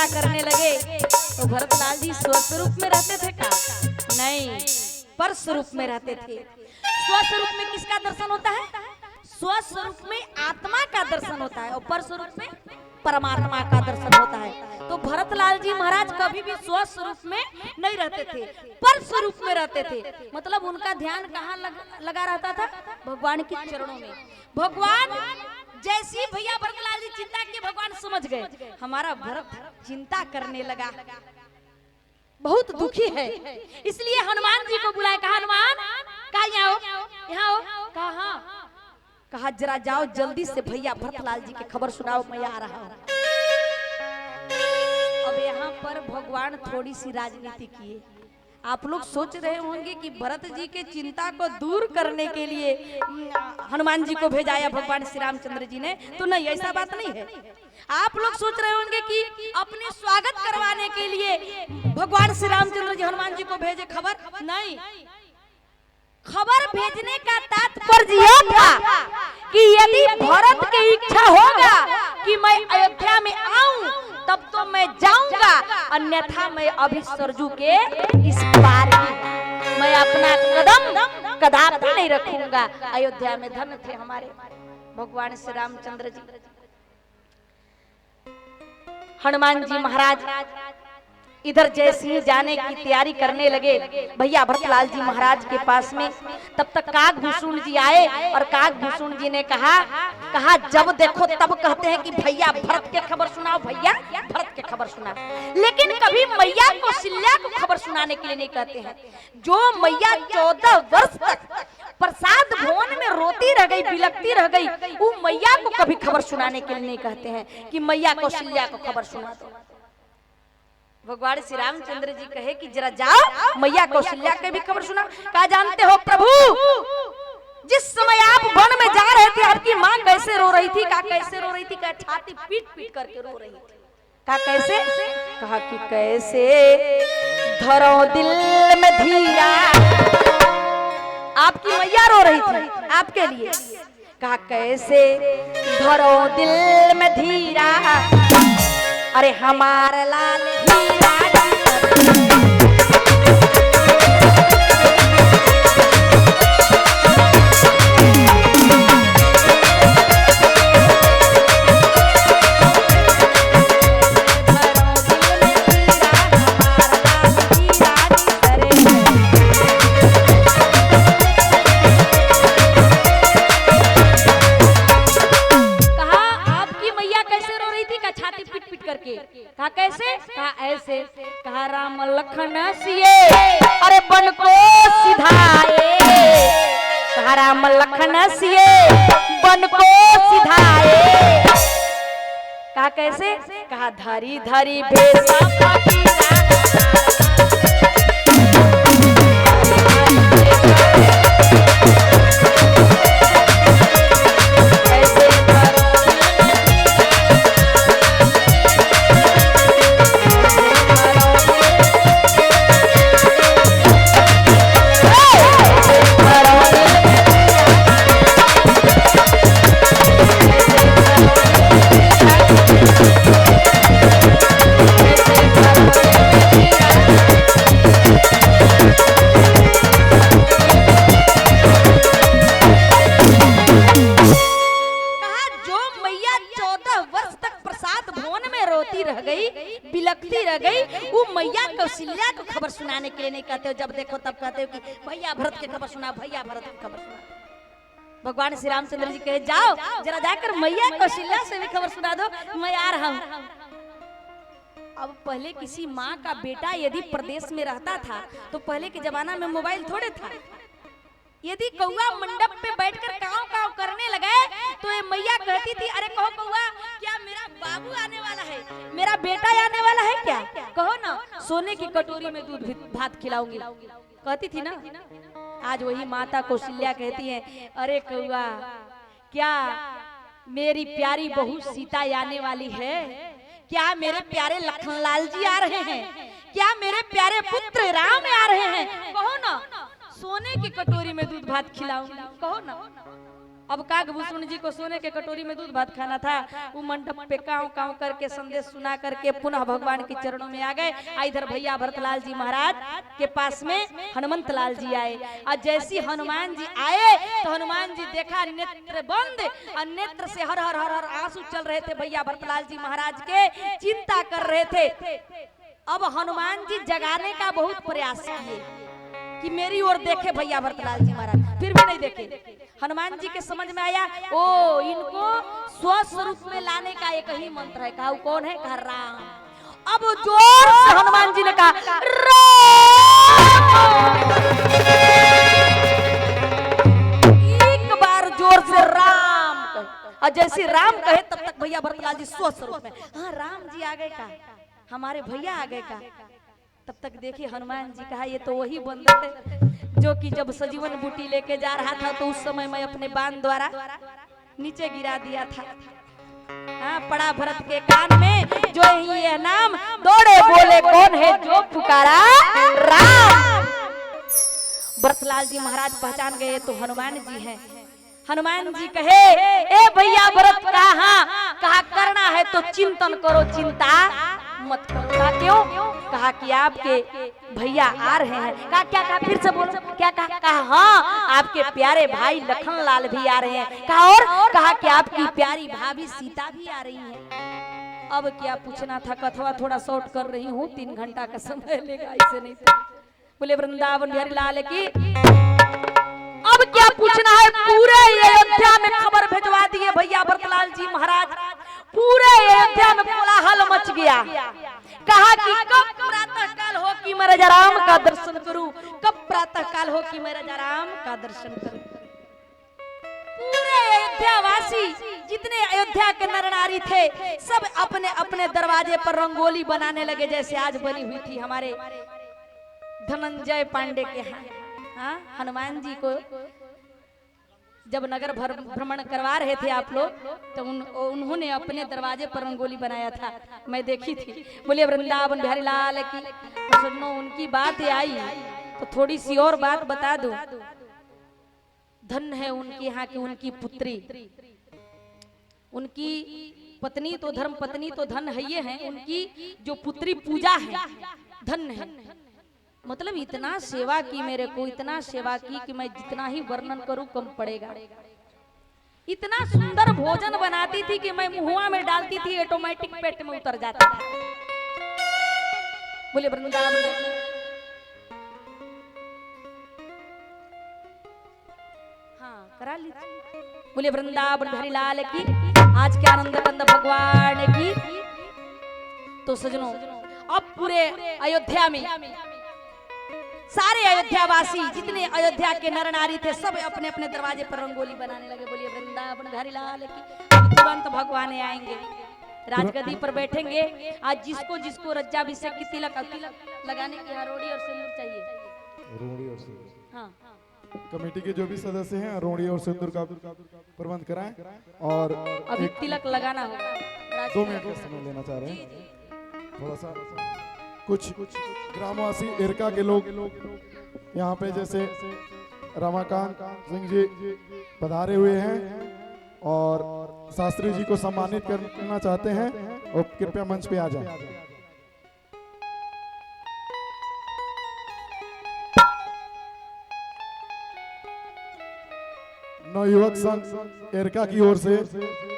Speaker 1: चिंता करने लगे तो भरतलाल जी स्वस्वरूप में रहते थे का? नहीं, पर स्वरूप में रहते थे। स्वस्वरूप में किसका दर्शन होता है? स्वस्वरूप में आत्मा का दर्शन होता है और पर स्वरूप में परमात्मा का दर्शन होता है। तो भरतलाल जी महाराज कभी भी स्वस्वरूप में नहीं रहते थे, पर स्वरूप में रहते थे। मतलब उनका ध्यान कहाँ लगा रहता था? भगवान के चरणों में। भगवान जैसी भैया भरतलाल जी चिंता की, भगवान समझ गए हमारा भरत चिंता करने लगा, बहुत दुखी है। इसलिए हनुमान जी को बुलाया, कहा हनुमान कहा यहाँ हो, यहाँ हो। कहा जरा जाओ जल्दी से भैया भरतलाल जी की खबर सुनाओ, मैं आ रहा हूँ। अब यहाँ पर भगवान थोड़ी सी राजनीति किए। आप लोग सोच रहे होंगे कि भरत जी के चिंता को दूर करने के लिए हनुमान जी को भेजाया भगवान श्री रामचंद्र जी ने, तो नहीं, ऐसा बात नहीं है। आप लोग सोच रहे होंगे कि अपने स्वागत करवाने के लिए भगवान श्री रामचंद्र जी हनुमान जी को भेजे खबर, नहीं। खबर भेजने का तात्पर्य यह था कि यदि भरत की इच्छा होगा कि मैं अयोध्या में आऊं तब तो मैं जाऊंगा, अन्यथा मैं अभी सरजू के इस पार ही मैं अपना कदम कदापि नहीं रखूंगा। अयोध्या में धन थे हमारे भगवान श्री रामचंद्र जी। हनुमान जी महाराज इधर जैसे ही जाने की तैयारी करने लगे भैया भरतलाल जी महाराज के पास में, तब तक काकभूषण जी आए और काकभूषण जी ने कहा जब देखो तब कहते हैं कि भैया भरत के खबर सुनाओ, भैया भरत के खबर सुनाओ, लेकिन कभी मैया कौशल्या को खबर सुनाने के लिए नहीं कहते हैं। जो मैया 14 वर्ष तक प्रसाद भवन में रोती रह गई, बिलखती रह गई, वो मैया को कभी खबर सुनाने के लिए नहीं कहते हैं कि मैया कौशल्या को खबर सुना दो। भगवान श्री रामचंद्र जी कहे कि जरा जाओ मैया कौशल्या के भी खबर सुना। कहा जानते हो प्रभु, जिस समय आप वन में जा रहे थे आपकी माँ कैसे रो रही थी? कहा कैसे रो रही थी? कहा छाती पीट पीट करके रो रही थी। कहा कैसे? कहा कि कैसे धरो दिल में धीरा, आपकी मैया रो रही थी आपके लिए। कहा कैसे धरो दिल में धीरा, अरे हमारा लाल हीरा। कहा कैसे? कहा ऐसे। कहा राम लखन सिए अरे बन को सिधाए, कहा राम लखन सिए बन को सिधाए। कहा कैसे? कहा धरी धरी भेसा कौशल्या को खबर सुनाने के लिए नहीं कहते हो, जब देखो तब कहते हो कि भैया भरत की खबर सुना, भैया भरत की खबर सुना। भगवान श्री रामचंद्र जी कहे जाओ जरा जाकर मैया कौशल्या से भी खबर सुना दो, मैं आ रहा हूँ। अब पहले किसी माँ का बेटा यदि प्रदेश में रहता था तो पहले के जमाना में मोबाइल थोड़े था। यदि कौआ मंडप पे बैठकर काव काव करने लगे तो ये मैया कहती थी अरे कहो कौआ क्या मेरा बाबू आने वाला है, मेरा बेटा आने वाला है क्या? कहो ना, सोने की कटोरी में दूध भात खिलाऊंगी, कहती थी ना। आज वही माता कौशल्या कहती है अरे कौआ क्या मेरी प्यारी बहू सीता आने वाली है? क्या मेरे प्यारे लखनलाल जी आ रहे हैं? क्या मेरे प्यारे पुत्र राम आ रहे हैं? कहो ना, सोने की कटोरी में दूध भात खिलाऊंगी, कहो ना। अब काकभूषण जी को सोने के कटोरी में दूध भात खाना था। वो मंडप पे काव काव करके संदेश सुना करके पुनः भगवान के चरणों में आ गए। इधर भैया भरतलाल जी महाराज के पास में हनुमंत लाल जी आए। और जैसी हनुमान जी आए तो हनुमान जी देखा नेत्र बंद और नेत्र से हर हर हर हर आंसू चल रहे थे। भैया भरतलाल जी महाराज के चिंता कर रहे थे। अब हनुमान जी जगाने का बहुत प्रयास किए कि मेरी ओर देखे भैया भरतलाल जी महाराज, फिर भी नहीं देखे। हनुमान जी के समझ में आया ओ इनको स्वस्वरूप में लाने का एक ही मंत्र है। कहा कौन है? कहा राम। अब जोर से हनुमान जी ने कहा राम। एक बार जोर से राम कहे, और जैसे राम कहे तब तक भैया भरतलाल जी स्वस्वरूप में, हाँ राम जी आ गए का, हमारे भैया आ गए का। तब तक देखिए हनुमान जी कहा ये तो वही बंदर है जो कि जब सजीवन बूटी लेके जा रहा था तो उस समय मैं अपने बाण द्वारा नीचे गिरा दिया था। हाँ, पड़ा भरत के कान में जो ही ये नाम, दौड़े बोले कौन है जो पुकारा राम। भरतलाल जी महाराज पहचान गए तो हनुमान जी हैं। हनुमान जी कहे ए भैया भरत कहा करना है तो चिंतन करो, चिंता मत करो। कहा क्यों? कहा कि आपके भैया आ रहे हैं। कहा क्या? कहा फिर से बोलो। क्या कहा? कहा हाँ आपके प्यारे भाई लखन लाल भी आ रहे हैं। कहा और? कहा कि आपकी प्यारी भाभी सीता भी आ रही है। अब क्या पूछना था, कथवा थोड़ा शॉर्ट कर रही हूँ, 3 घंटा का समय लेगा, ऐसे नहीं तो। बोले वृंदावन बिहारी लाल की। अब क्या पूछना है, पूरे अयोध्या में खबर भिजवा दिए भैया भरतलाल जी महाराज। पूरे अयोध्या में कोलाहल मच गया। कहा कि कब प्रातः काल हो कि मैं राजा राम का दर्शन करूं, कब प्रातः काल हो कि मैं राजा राम का दर्शन करूं। पूरे अयोध्या वासी जितने अयोध्या के नर नारी थे सब अपने अपने दरवाजे पर रंगोली बनाने लगे, जैसे आज बनी हुई थी हमारे धनंजय पांडे के यहाँ। हाँ, हनुमान जी को जब नगर भ्रमण करवा रहे थे आप लोग तो उन्होंने अपने दरवाजे पर रंगोली बनाया था, मैं देखी थी। बोले वृंदावन बिहारी लाल की। तो सुनो उनकी बात आई तो थोड़ी सी और बात बता दूं। धन है उनके यहाँ की उनकी पुत्री, उनकी पत्नी तो धर्म पत्नी तो धन है ये है, उनकी जो पुत्री पूजा है धन है। मतलब इतना सेवा की मेरे को, इतना सेवा की कि मैं जितना ही वर्णन करूं कम पड़ेगा। इतना सुंदर भोजन बनाती थी कि मैं मुंह में डालती थी ऑटोमेटिक पेट में उतर जाता था। बोले वृंदावन। हाँ करा ली। बोले वृंदावन बिहारी लाल की। आज के आनंद कंद भगवान की। तो सजनों अब पूरे अयोध्या में सारे अयोध्या वासी जितने अयोध्या के नर नारी थे सब अपने अपने दरवाजे पर रंगोली बनाने लगे। बोलिए वृंदावन बिहारी लाल की। अब तुरंत भगवान आएंगे, राजगद्दी पर बैठेंगे। आज जिसको जिसको रज्जाभिषेक की तिलक लगाने की रोड़ी और सिंदूर चाहिए।
Speaker 2: रोड़ी और सिंदूर,
Speaker 1: हाँ
Speaker 2: कमेटी के जो भी सदस्य हैं रोड़ी और सिंदूर का प्रबंध कराएं। और
Speaker 1: अभी तिलक लगाना होगा।
Speaker 2: 2 मिनट का समय लेना चाह रहे हैं। थोड़ा सा कुछ ग्रामवासी इरका के लोग यहाँ पे जैसे रमाकांत सिंह जी पधारे हुए हैं और शास्त्री जी को सम्मानित करना चाहते हैं और कृपया मंच पे आ जाएं। नवयुवक संघ इरका की ओर से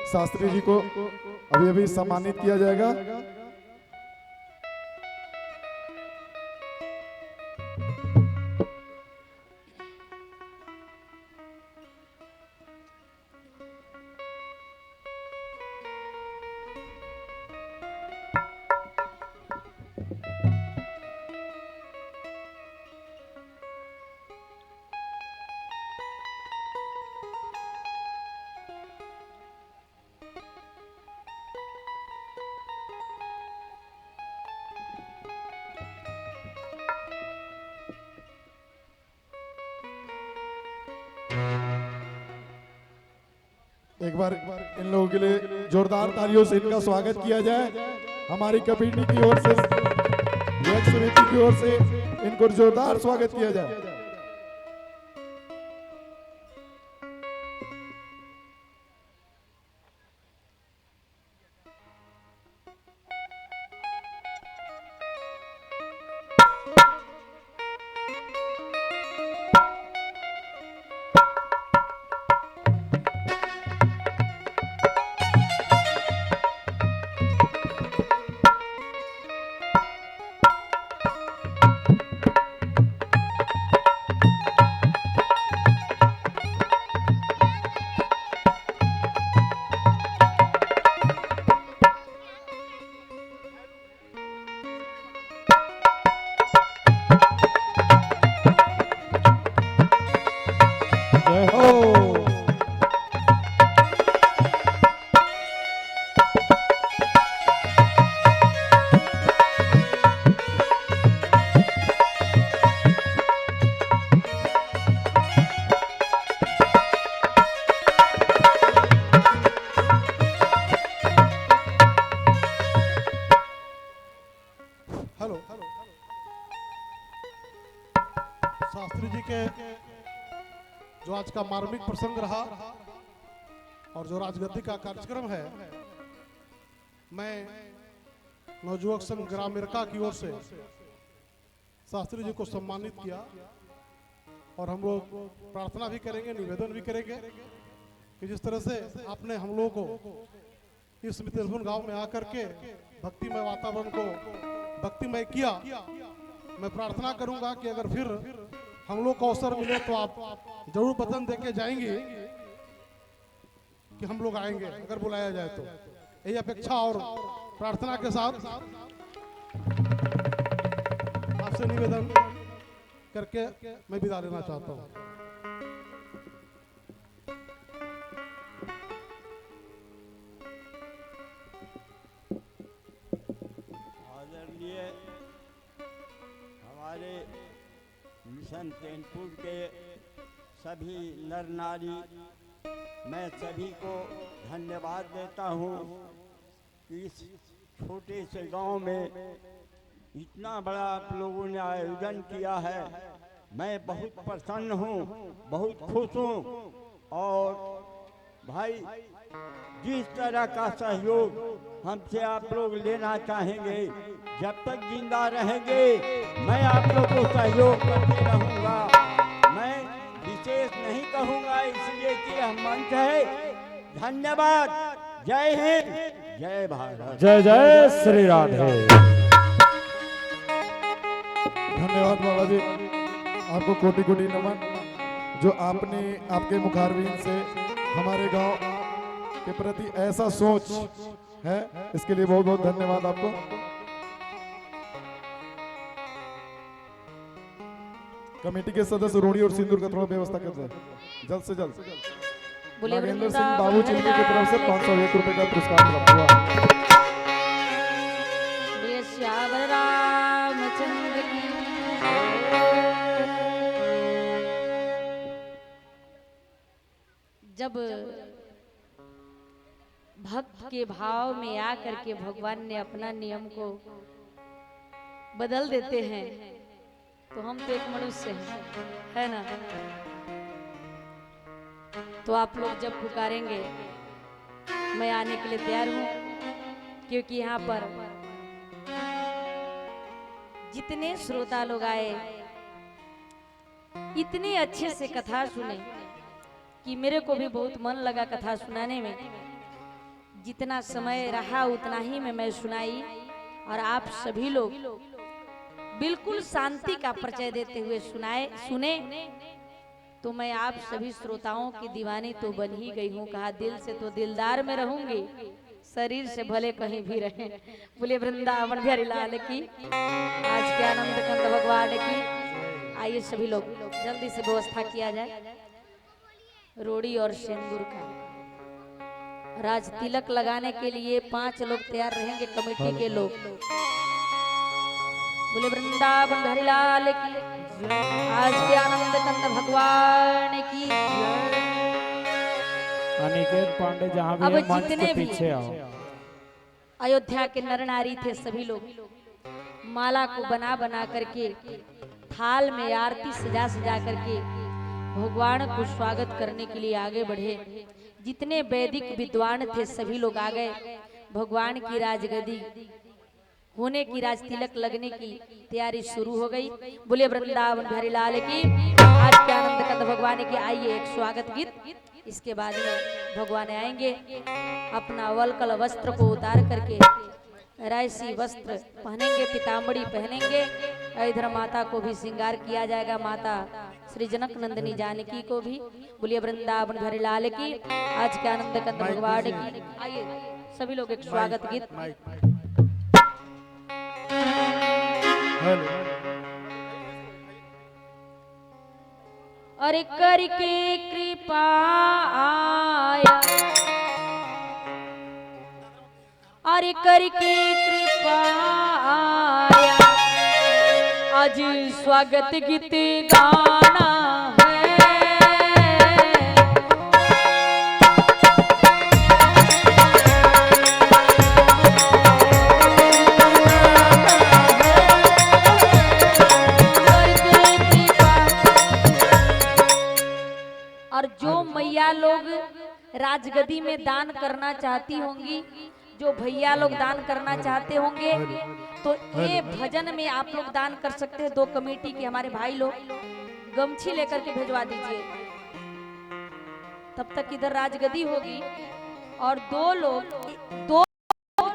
Speaker 2: शास्त्री जी को अभी अभी सम्मानित किया जाएगा। एक बार इन लोगों के लिए जोरदार तालियों से इनका स्वागत किया जाए। हमारी कमेटी की ओर से, यज्ञ समिति की ओर से इनको जोरदार स्वागत किया जाए।
Speaker 3: आज का मार्मिक प्रसंग रहा और जो राजगद्दी का कार्यक्रम है, मैं नवयुवक संघ ग्राम इरका की ओर से शास्त्री जी को सम्मानित किया और हम लोग प्रार्थना भी करेंगे, निवेदन भी करेंगे कि जिस तरह से आपने हम लोगों को इस मिथिलपुर गांव में आकर के भक्तिमय वातावरण को भक्तिमय किया, मैं प्रार्थना करूंगा कि अगर फिर हम लोग को अवसर मिले तो आप जरूर वतन देके जाएंगे कि हम लोग आएंगे अगर बुलाया जाए तो। यही अपेक्षा और प्रार्थना के साथ आपसे निवेदन करके मैं विदा लेना चाहता हूँ।
Speaker 4: आदरणीय हमारे मिशन चैनपुर के सभी नर नारी, मैं सभी को धन्यवाद देता हूँ कि इस छोटे से गांव में इतना बड़ा आप लोगों ने आयोजन किया है। मैं बहुत प्रसन्न हूँ, बहुत खुश हूँ और भाई जिस तरह का सहयोग हमसे आप लोग लेना चाहेंगे, जब तक जिंदा रहेंगे मैं आप लोग को सहयोग करते रहूँगा। मैं विशेष नहीं कहूँगा इसलिए कि यह मंच है। धन्यवाद। जय हिंद, जय भारत,
Speaker 5: जय जय श्री राधे।
Speaker 2: धन्यवाद बाबा जी, आपको कोटि कोटि नमन। जो आपने आपके मुखारविंद से हमारे गांव के प्रति ऐसा सोच है, इसके लिए बहुत बहुत धन्यवाद आपको। कमेटी के सदस्य रोड़ी और सिंदूर का थोड़ा व्यवस्था कर दें जल्द से जल्द। नागेंद्र सिंह बाबू चिल्ली की तरफ से 501 रुपए का पुरस्कार प्राप्त हुआ।
Speaker 1: श्यावर रामचंद्र की जब भक्त के भाव में आकर के भगवान ने अपना नियम को बदल देते हैं, तो हम तो एक मनुष्य हैं, है ना। तो आप लोग जब पुकारेंगे मैं आने के लिए तैयार हूं, क्योंकि यहाँ पर जितने श्रोता लोग आए इतने अच्छे से कथा सुने कि मेरे को भी बहुत मन लगा कथा सुनाने में। जितना समय रहा उतना ही में मैं सुनाई और आप सभी लोग बिल्कुल शांति का परिचय देते हुए सुने। तो मैं आप सभी श्रोताओं की दीवानी तो बन ही गई हूँ। कहा दिल से तो दिलदार में रहूंगी, शरीर से भले कहीं भी रहे। बोले वृंदावन बिहारी लाल की, आज के आनंद कंद भगवान की। आइए सभी लोग जल्दी से व्यवस्था किया जाए रोड़ी और सिंदूर का। राज तिलक लगाने के लिए 5 लोग तैयार रहेंगे, कमेटी के लोग। बोले वृंदावन बिहारी लाल की, आज के आनंद कंद भगवान की।
Speaker 5: अनिकेत पांडे जहाँ भी
Speaker 1: अब
Speaker 5: है, मंच
Speaker 1: जितने
Speaker 5: के
Speaker 1: भी
Speaker 5: पीछे आओ।
Speaker 1: अयोध्या के नर नारी थे सभी लोग माला को बना बना करके थाल में आरती सजा सजा करके भगवान को स्वागत करने के लिए आगे बढ़े। जितने वैदिक विद्वान थे सभी लोग आ गए। भगवान की राजगद्दी होने की, राज तिलक लगने की तैयारी शुरू हो गई। बोले वृंदावन बिहारी लाल की, आज के आनंद कंद भगवान के। आइए एक स्वागत गीत, इसके बाद में भगवान आएंगे। अपना वलकल वस्त्र को उतार करके रायसी वस्त्र पहनेंगे, पीताम्बरी पहनेंगे। इधर माता को भी श्रृंगार किया जाएगा, माता श्री जनक नंदिनी जानकी को भी। बोलिए वृंदावन बिहारी लाल की, आज के आनंद कंद भगवान की। आइए सभी लोग एक स्वागत गीत। अरे करके कृपा आया, अरे करके कृपा आया, आज स्वागत गीत गाना है। और जो मैया लोग राजगद्दी में दान करना चाहती होंगी, जो भैया लोग दान करना चाहते होंगे, तो ये भजन में आप लोग दान कर सकते हैं। 2 कमेटी के हमारे भाई लोग गमछी लेकर के भिजवा दीजिए। तब तक इधर राजगद्दी होगी और 2 लोग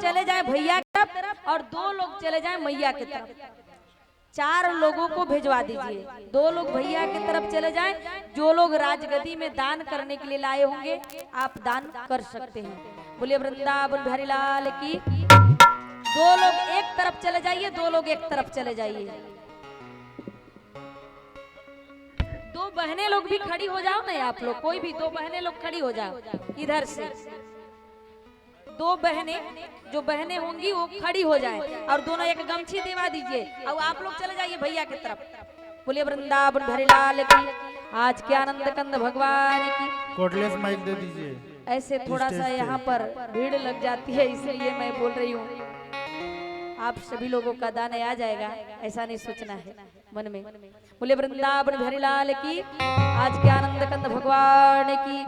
Speaker 1: चले जाए भैया की तरफ और 2 लोग चले जाए मैया की तरफ। 4 लोगों को भिजवा दीजिए। 2 लोग भैया की तरफ चले जाएं। जो लोग राजगद्दी में दान करने के लिए लाए होंगे आप दान कर सकते हैं। बोलिए वृंदावन बिहारी लाल की। 2 लोग एक तरफ चले जाइए, 2 लोग एक तरफ चले जाइए। 2 बहनें लोग भी खड़ी हो जाओ ना, आप लोग कोई भी 2 बहनें लोग खड़ी हो जाओ इधर से। 2 बहनें जो बहनें होंगी वो खड़ी हो जाए और दोनों एक गमछी दिवा दीजिए और आप लोग चले जाइए भैया की तरफ। बोलिए वृंदावन बिहारी लाल की। आज के आनंद कंद भगवान की।
Speaker 5: कोटलेस माइक दे दीजिए।
Speaker 1: ऐसे थोड़ा सा यहाँ पर भीड़ लग जाती है, इसलिए मैं बोल रही हूँ। आप सभी लोगों का दान आ जाएगा, ऐसा नहीं सोचना है मन में। बोले वृंदावन बिहारी लाल की। आज के आनंद कंद भगवान की।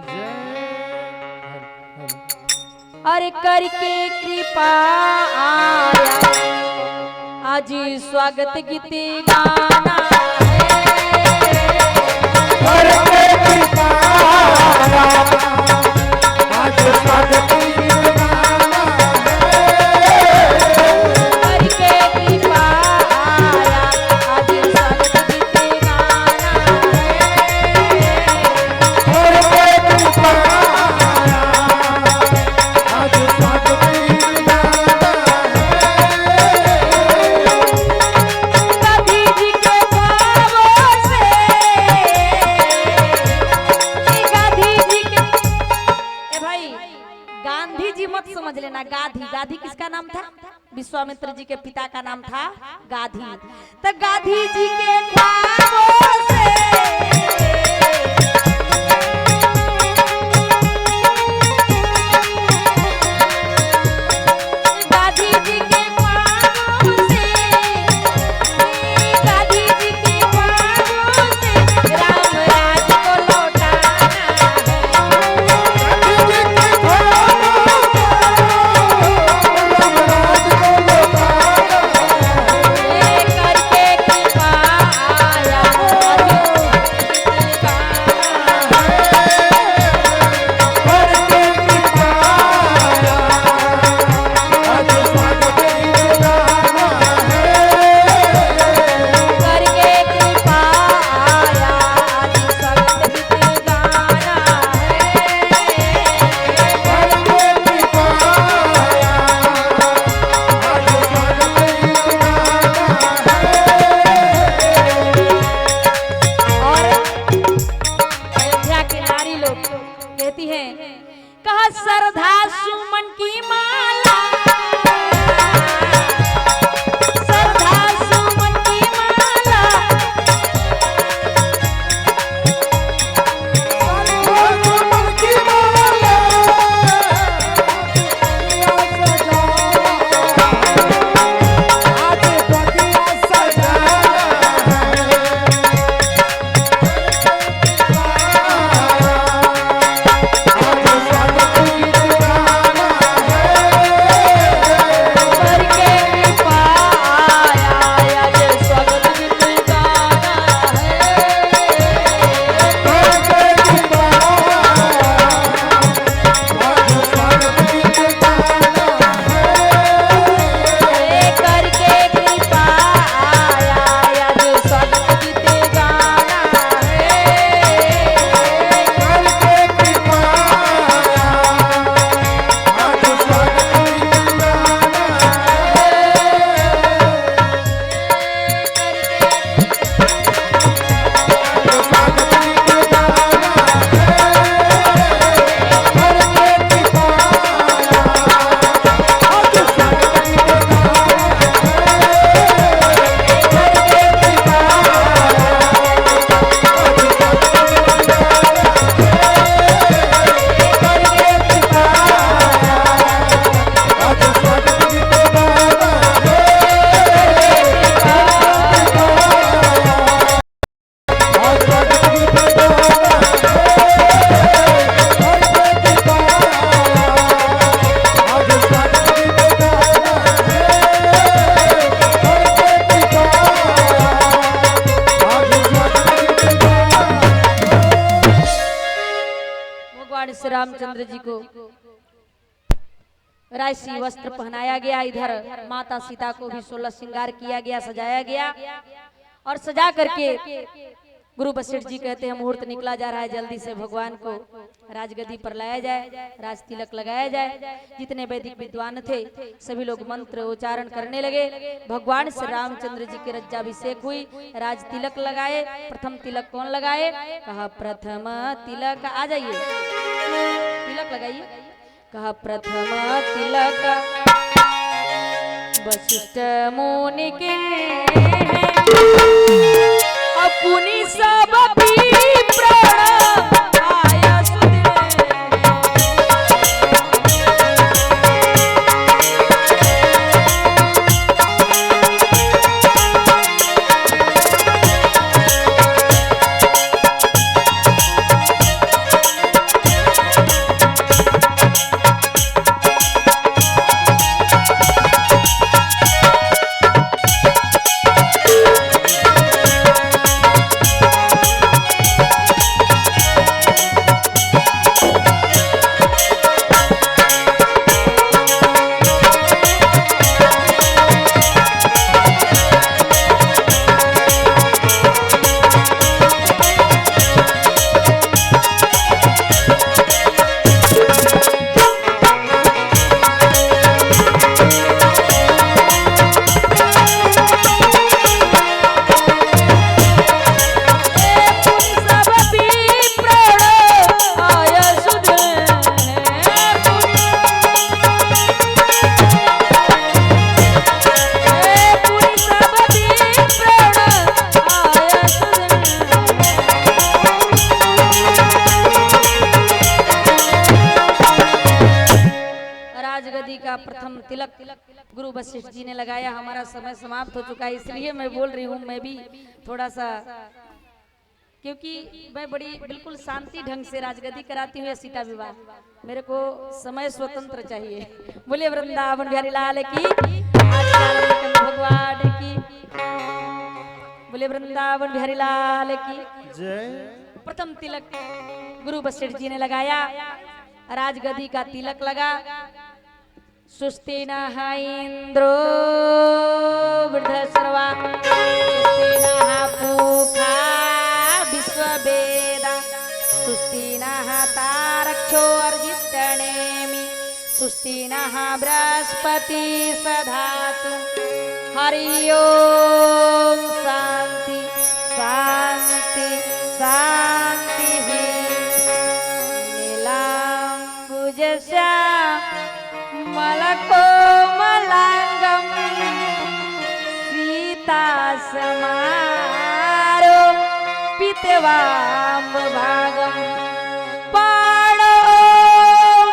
Speaker 1: अरे करके कृपा आया आज स्वागत गीत गाना
Speaker 2: करके कृपा आज स्वागत
Speaker 1: गाधी किसका नाम था? विश्वामित्र जी के पिता का नाम था गाधी। तो गाधी जी के ख्वाबों से भगवान श्री रामचंद्र जी को राजसी वस्त्र पहनाया गया। इधर माता सीता को भी 16 श्रृंगार किया गया, सजाया गया और सजा करके गुरु वशिष्ठ जी कहते हैं मुहूर्त निकला जा रहा है, जल्दी से भगवान को राजगद्दी पर लाया जाए, राज तिलक लगाया जाए। जितने वैदिक विद्वान थे सभी लोग मंत्र उच्चारण करने लगे। भगवान श्री रामचंद्र जी के रज्जाभिषेक हुई, राज तिलक लगाए। प्रथम तिलक कौन लगाए? कहा प्रथम तिलक, आ जाइए तिलक लगाइए। कहा प्रथम तिलक वशिष्ठ मुनि के अपनी सब प्राण आया प्रथम तिलक गुरु वशिष्ठ जी ने लगाया। हमारा समय समाप्त हो चुका है, इसलिए मैं बोल रही हूँ, मैं भी थोड़ा सा, क्योंकि मैं बड़ी बिल्कुल शांति ढंग से राजगद्दी कराती हूँ सीता विवाह, मेरे को समय स्वतंत्र चाहिए। बोले वृंदावन बिहारी लाल की, भगवान की, बोले वृंदावन बिहारी लाल की
Speaker 5: जय।
Speaker 1: प्रथम तिलक गुरु वशिष्ठ जी ने लगाया, राजगद्दी का तिलक लगा। सुस्ति नः इंद्रो वृद्धश्रवा, सुस्ति नः पूषा विश्ववेदा, सुस्ति नः तारक्षो अर्जिष्ठनेमि, सुस्ति नः बृहस्पति सधातु। हरि ओम शांति शांति शांति। नीलांबुजस्या मलको मलांगम सीता समारो पितवाम भागम। पाणो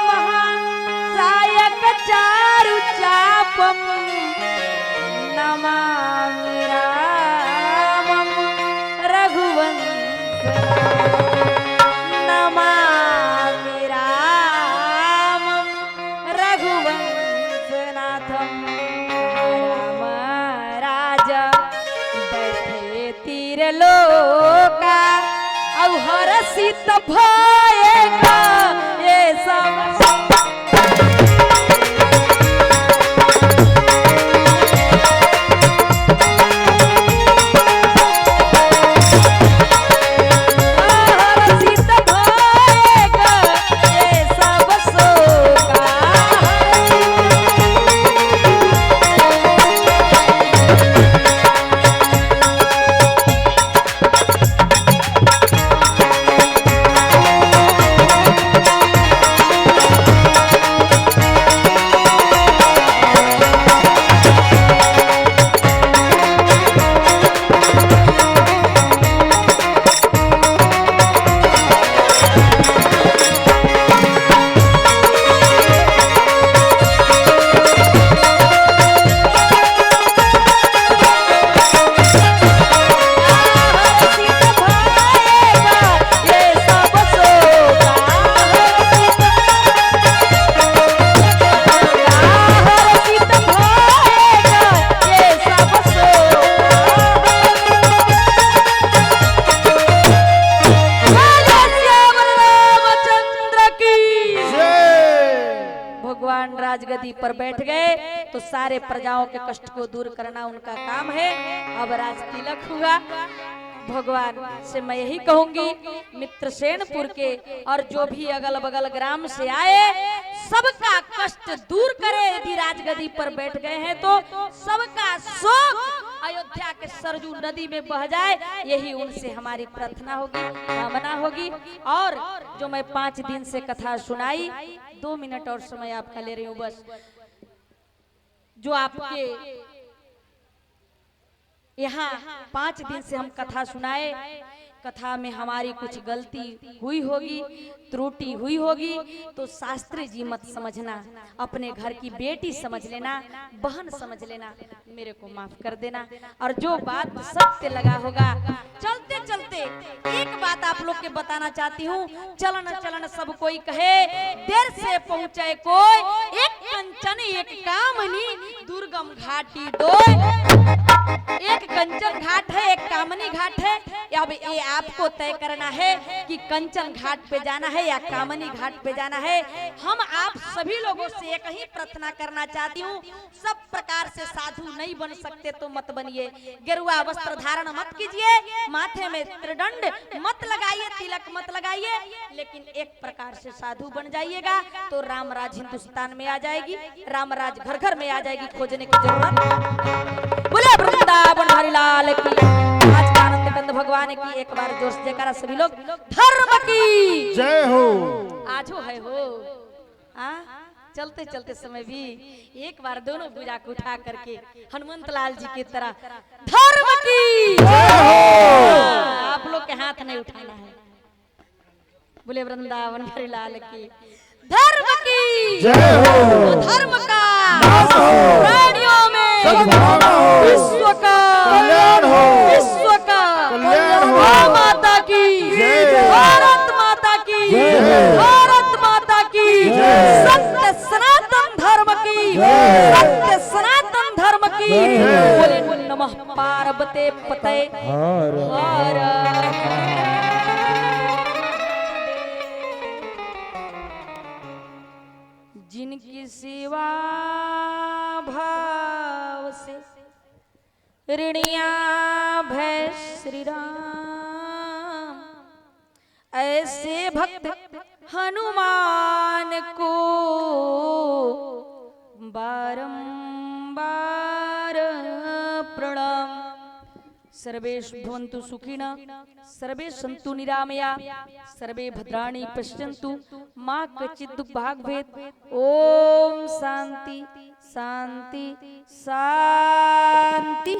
Speaker 1: महासायक चारु चापम नमामि रामम रघुवंश नमामि रामम रघुवंशनाथम। राम राजा बैठे तीरलोका, अब हर्षित भयेगा ये सब। भगवान राजगद्दी पर बैठ गए तो सारे प्रजाओं के कष्ट को दूर करना उनका काम है। अब राज तिलक हुआ। भगवान से मैं यही कहूंगी, मित्रसेनपुर के और जो भी अगल बगल ग्राम से आए सबका कष्ट दूर करे। यदि राजगद्दी पर बैठ गए हैं तो सबका शोक अयोध्या के सरजू नदी में बह जाए, यही उनसे हमारी प्रार्थना होगी, कामना होगी। और जो मैं 5 दिन से कथा सुनाई, 2 मिनट और समय आपका ले रही हूँ बस। जो आपके यहाँ 5 दिन से हम कथा सुनाए, कथा में हमारी कुछ गलती हुई होगी, त्रुटि हुई होगी तो शास्त्री जी मत समझना, अपने घर की बेटी समझ लेना, बहन समझ लेना, मेरे को माफ कर देना। और जो बात सत्य लगा होगा, चलते चलते एक बात आप लोग के बताना चाहती हूँ। चलन चलन सब कोई कहे, देर से पहुँचे कोई, एक कंचन एक कामनी दुर्गम घाटी दो। एक कंचन घाट है, एक कामनी घाट है। अब ये आपको तय करना है कि कंचन घाट पे जाना है या कामनी घाट पे जाना है। हम आप सभी लोगों से एक ही प्रार्थना करना चाहती हूँ, सब प्रकार से साधु नहीं बन सकते तो मत बनिए, गेरुआ वस्त्र धारण मत कीजिए, माथे में त्रिदंड मत लगाइए, तिलक मत लगाइए, लेकिन एक प्रकार से साधु बन जाइएगा तो रामराज हिंदुस्तान में आ जाएगी, रामराज घर घर में आ जाएगी, खोजने की जरूरत। बोले वृंदावन हरि लाल की, आज का आनंद कंद भगवान की एक बार जोर से जयकारा सभी लोग, धर्म की
Speaker 5: जय हो।
Speaker 1: आज हो है हो। चलते चलते समय भी एक बार दोनों भुजा को उठा करके हनुमंत लाल जी की तरह धर्म की जय हो। आप लोग के हाथ नहीं उठाना है। बोले वृंदावन हरि लाल की, धर्म की
Speaker 5: जय हो।
Speaker 1: धर्म का प्राणियों में विश्व का
Speaker 5: कल्याण हो,
Speaker 1: विश्व का
Speaker 5: कल्याण हो।
Speaker 1: माता की
Speaker 5: जय,
Speaker 1: भारत माता की
Speaker 5: जय,
Speaker 1: भारत माता की
Speaker 5: जय,
Speaker 1: सत्य सनातन धर्म की
Speaker 5: जय,
Speaker 1: सत्य सनातन धर्म की
Speaker 5: जय।
Speaker 1: बोले नमः पार्वते पते जिनकी सेवा भाव से ऋणिया भय श्री राम, ऐसे भक्त हनुमान को बारंबार प्रणाम। सर्वे भवन्तु सुखिनः, सर्वे सन्तु निरामया, सर्वे भद्राणि पश्यन्तु, मा कचित् दुःखभाग् भवेत्। ओम शांति शांति शांति।